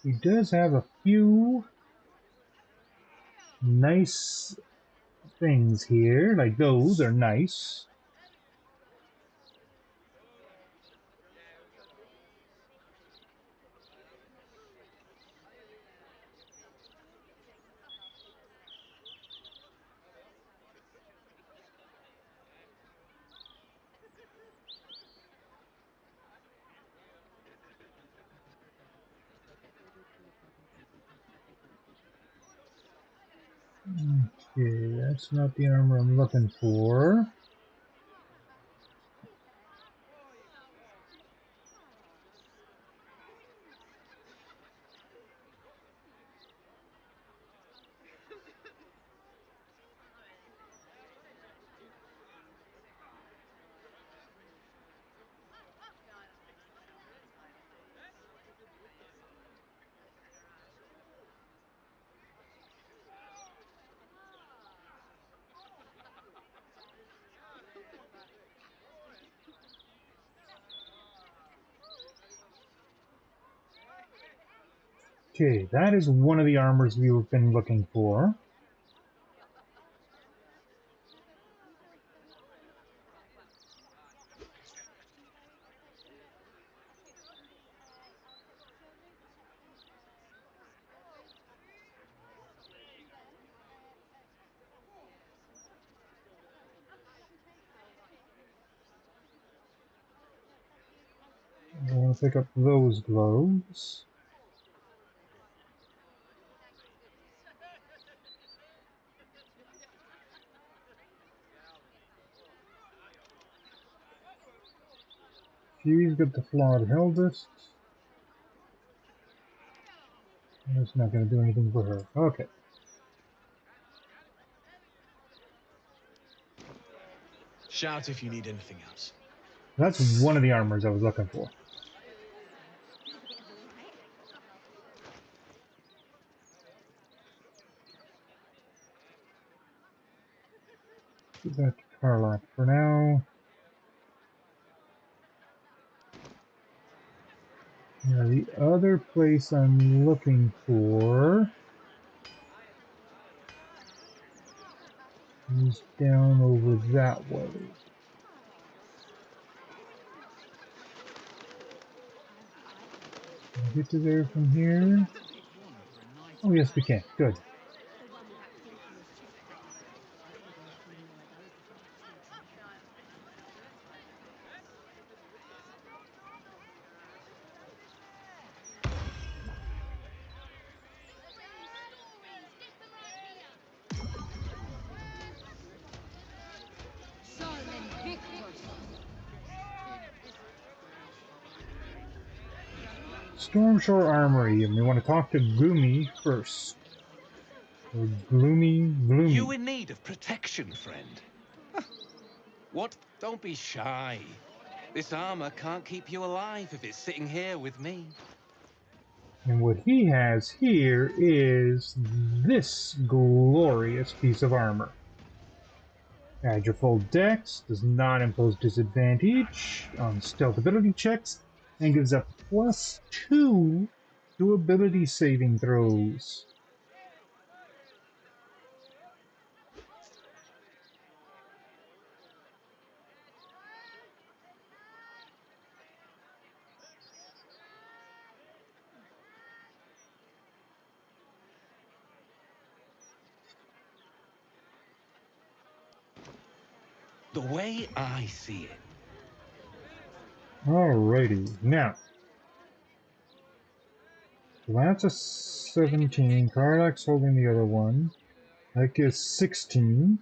He does have a few nice things here, like those are nice. Okay, that's not the armor I'm looking for. Okay, that is one of the armors we've been looking for. I want to pick up those gloves. She's got the flawed Heldist. That's not going to do anything for her. Okay. Shout if you need anything else. That's one of the armors I was looking for. Give that to Carlock for now. Now the other place I'm looking for is down over that way. Can I get to there from here? Oh yes, we can. Good. Stormshore Armory, and we want to talk to Gloomy first. Or Gloomy. You in need of protection, friend? What? Don't be shy. This armor can't keep you alive if it's sitting here with me. And what he has here is this glorious piece of armor. Add your full dex, does not impose disadvantage on stealth ability checks, and gives a +2 to ability saving throws. The way I see it. Alrighty, now. So that's a 17. Carlack's holding the other one. That gives 16.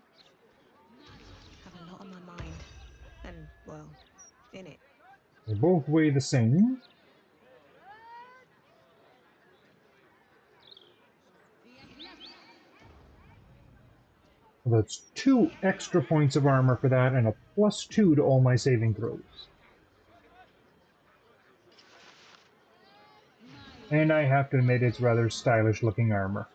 Have a lot on my mind. And, well, in it. They both weigh the same. That's 2 extra points of armor for that, and a +2 to all my saving throws. And I have to admit, it's rather stylish looking armor.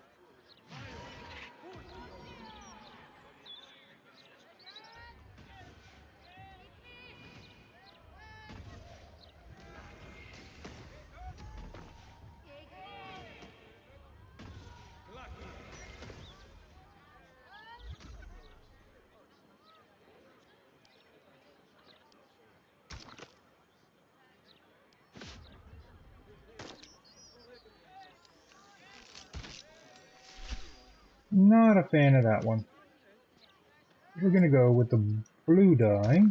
Not a fan of that one. We're going to go with the blue die.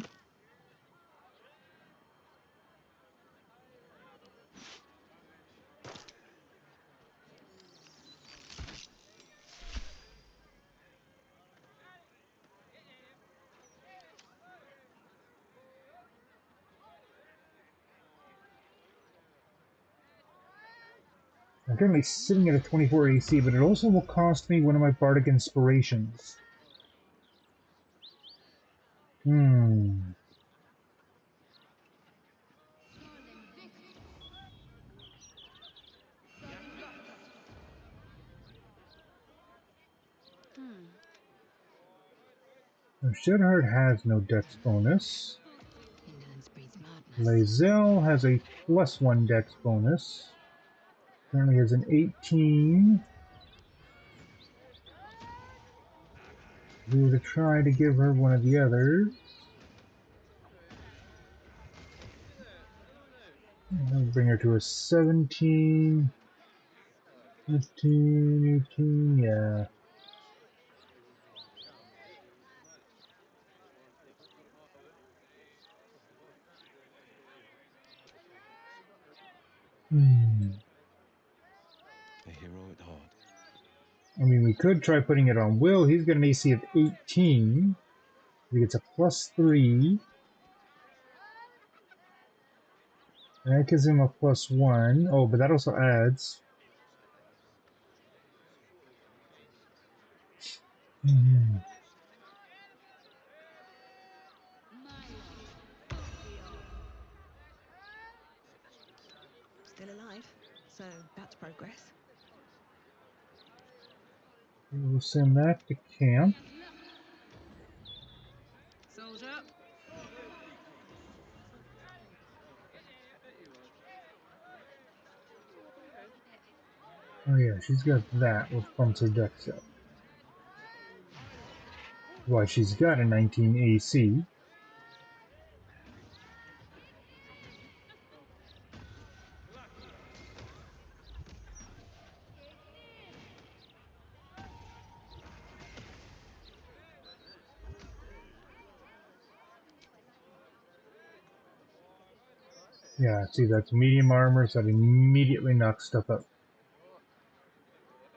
I'm currently sitting at a 24 AC, but it also will cost me one of my bardic inspirations. So Shedheart has no dex bonus. Lae'zel has a +1 dex bonus. Currently has an 18. We would try to give her one of the others. I'll bring her to a 17, 15, 18, yeah. A hero at heart. I mean, we could try putting it on Will. He's got an AC of 18. He gets a +3. That gives him a +1. Oh, but that also adds. Still alive, so that's progress. We'll send that to camp. Soldier. Oh yeah, she's got that, which bumps her dex up. Why, she's got a 19 AC. Yeah, see, that's medium armor, so that immediately knocks stuff up.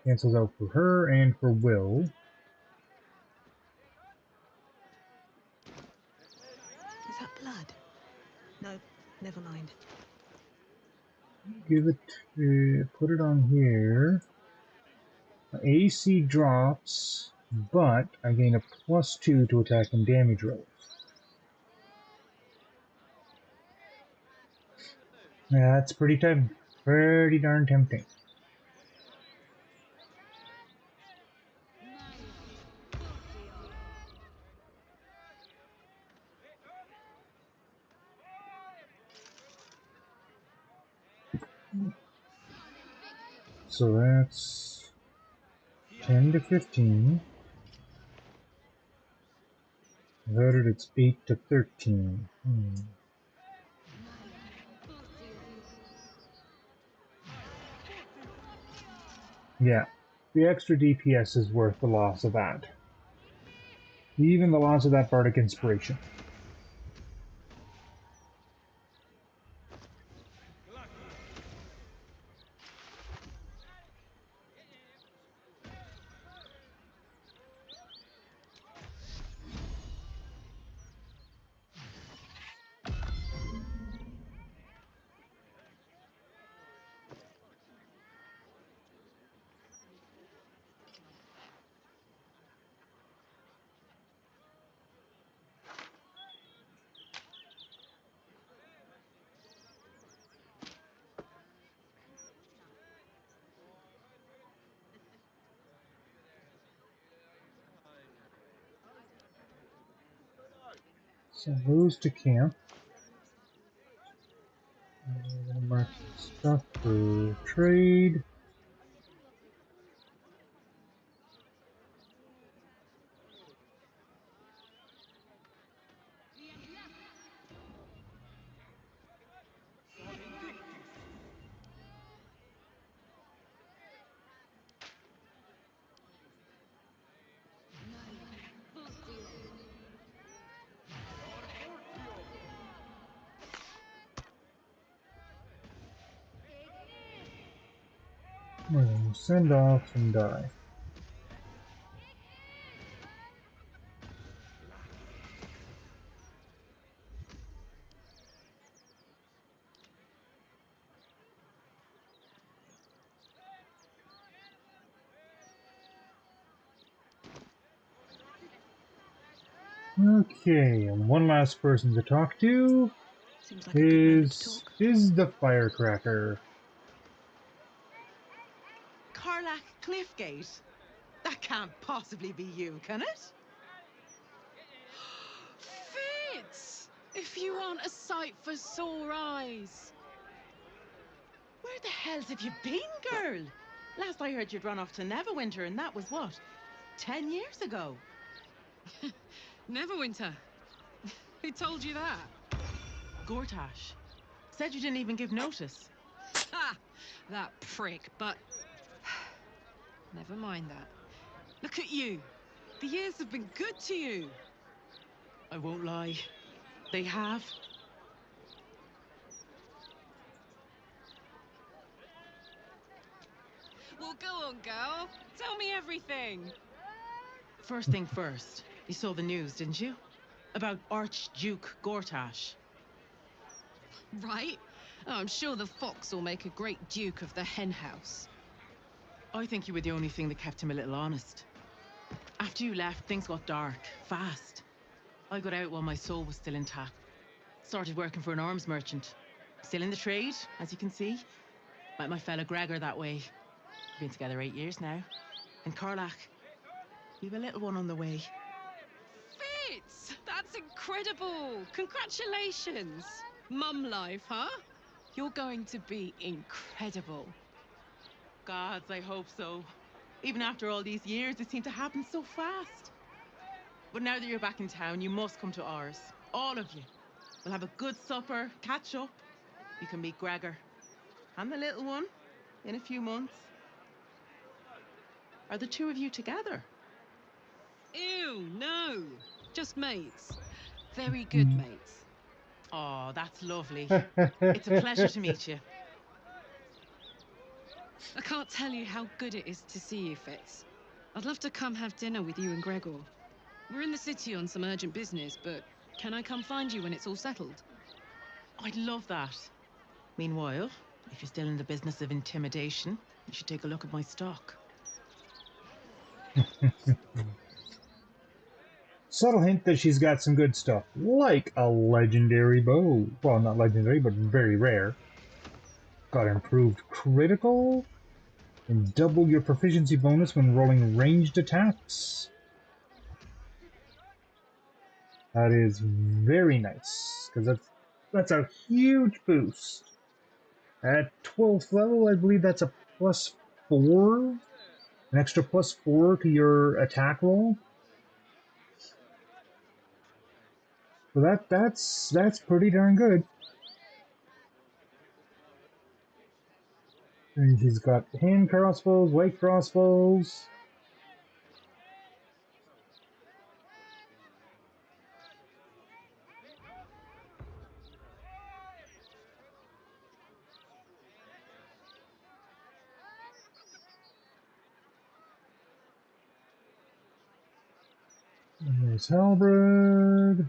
Cancels out for her and for Will. Is that blood? No, never mind. Give it to, put it on here. AC drops, but I gain a +2 to attack and damage rolls. That's pretty darn tempting. So that's 10 to 15. Voted it's 8 to 13. Yeah, the extra DPS is worth the loss of that. Even the loss of that Bardic Inspiration. So those to camp. I'm gonna mark some stuff for trade. We're gonna send off and die. Okay, and one last person to talk to is the Firecracker. Karlach Cliffgate? That can't possibly be you, can it? Fitz! If you aren't a sight for sore eyes. Where the hells have you been, girl? Last I heard you'd run off to Neverwinter, and that was what? 10 years ago. Neverwinter? Who told you that? Gortash. Said you didn't even give notice. Ha! That prick, but... Never mind that. Look at you. The years have been good to you. I won't lie. They have. Well, go on, girl. Tell me everything. First thing first, you saw the news, didn't you? About Archduke Gortash. Right? Oh, I'm sure the fox will make a great duke of the hen house. I think you were the only thing that kept him a little honest. After you left, things got dark, fast. I got out while my soul was still intact. Started working for an arms merchant. Still in the trade, as you can see. Met my fella Gregor that way. Been together 8 years now. And Karlach, we've a little one on the way. Fitz! That's incredible! Congratulations! Mum life, huh? You're going to be incredible. Gods, I hope so. Even after all these years, it seemed to happen so fast. But now that you're back in town, you must come to ours. All of you. We'll have a good supper, catch up. You can meet Gregor. And the little one in a few months. Are the two of you together? Ew, no. Just mates. Very good mates. Oh, that's lovely. It's a pleasure to meet you. I can't tell you how good it is to see you, Fitz. I'd love to come have dinner with you and Gregor. We're in the city on some urgent business, but can I come find you when it's all settled? I'd love that. Meanwhile, if you're still in the business of intimidation, you should take a look at my stock. Subtle hint that she's got some good stuff, like a legendary bow. Well, not legendary, but very rare. Got improved critical, and double your proficiency bonus when rolling ranged attacks. That is very nice, because that's a huge boost. At 12th level, I believe that's a +4, an extra +4 to your attack roll. So that's pretty darn good. And he's got hand crossbows, light crossbows. And there's halberd.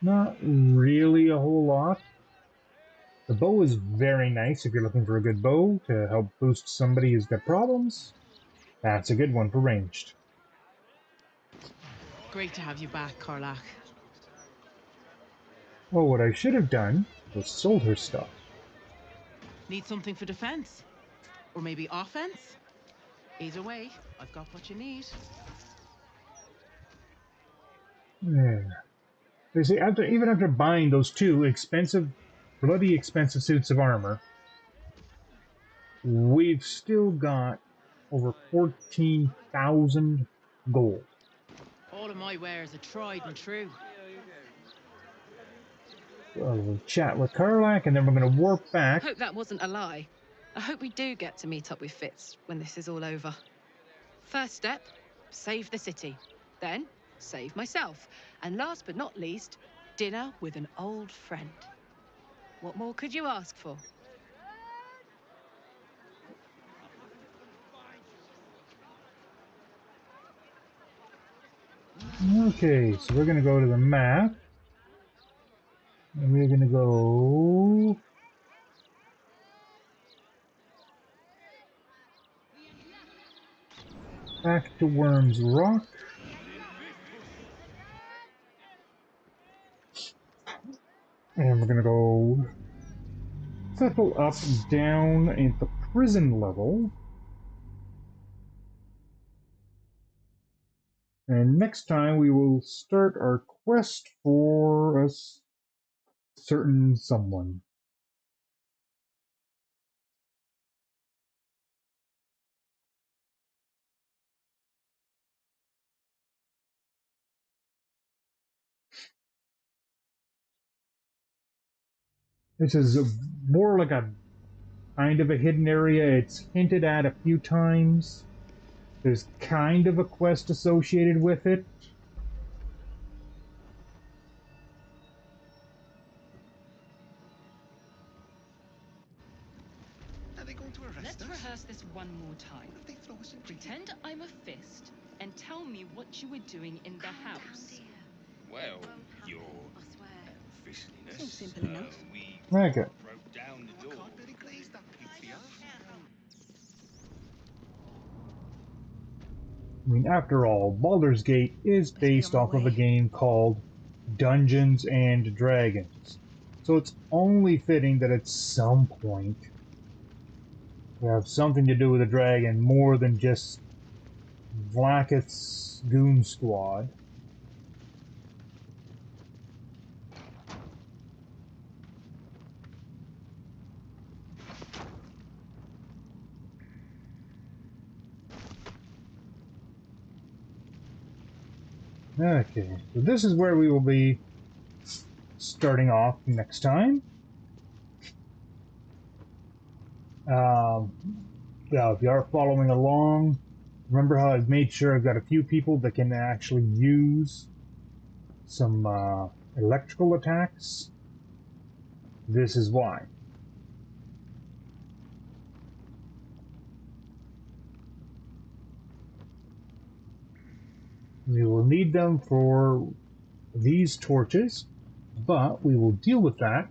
Not really a whole lot. The bow is very nice if you're looking for a good bow to help boost somebody who's got problems. That's a good one for ranged. Great to have you back, Karlach. Well, what I should have done was sold her stuff. Need something for defense? Or maybe offense? Either way, I've got what you need. Yeah. You see, even after buying those two expensive, bloody expensive suits of armor, we've still got over 14,000 gold. All of my wares are tried and true. We'll chat with Karlach, and then we're going to warp back. I hope that wasn't a lie. I hope we do get to meet up with Fitz when this is all over. First step, save the city. Then, save myself. And last but not least, dinner with an old friend. What more could you ask for? Okay, so we're going to go to the map. And we're going to go... back to Worm's Rock. And we're going to go settle up down at the prison level. And next time we will start our quest for a certain someone. This is more like a kind of a hidden area. It's hinted at a few times. There's kind of a quest associated with it. Are they going to arrest Let's us? rehearse this one more time. What if they throw us in jail? Pretend I'm a fist and tell me what you were doing in the house. Well, your officialness. Seems simple enough. We Okay. broke down the door. I mean, after all, Baldur's Gate is based off of a game called Dungeons and Dragons. So it's only fitting that at some point we have something to do with a dragon more than just Vlaakith's goon squad. Okay, so this is where we will be starting off next time. Yeah, if you are following along, remember how I've made sure I've got a few people that can actually use some electrical attacks? This is why. We will need them for these torches, but we will deal with that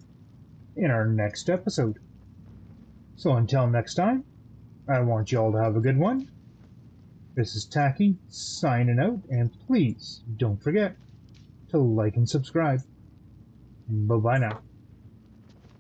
in our next episode. So until next time, I want you all to have a good one. This is Taki signing out, and please don't forget to like and subscribe. Bye-bye now.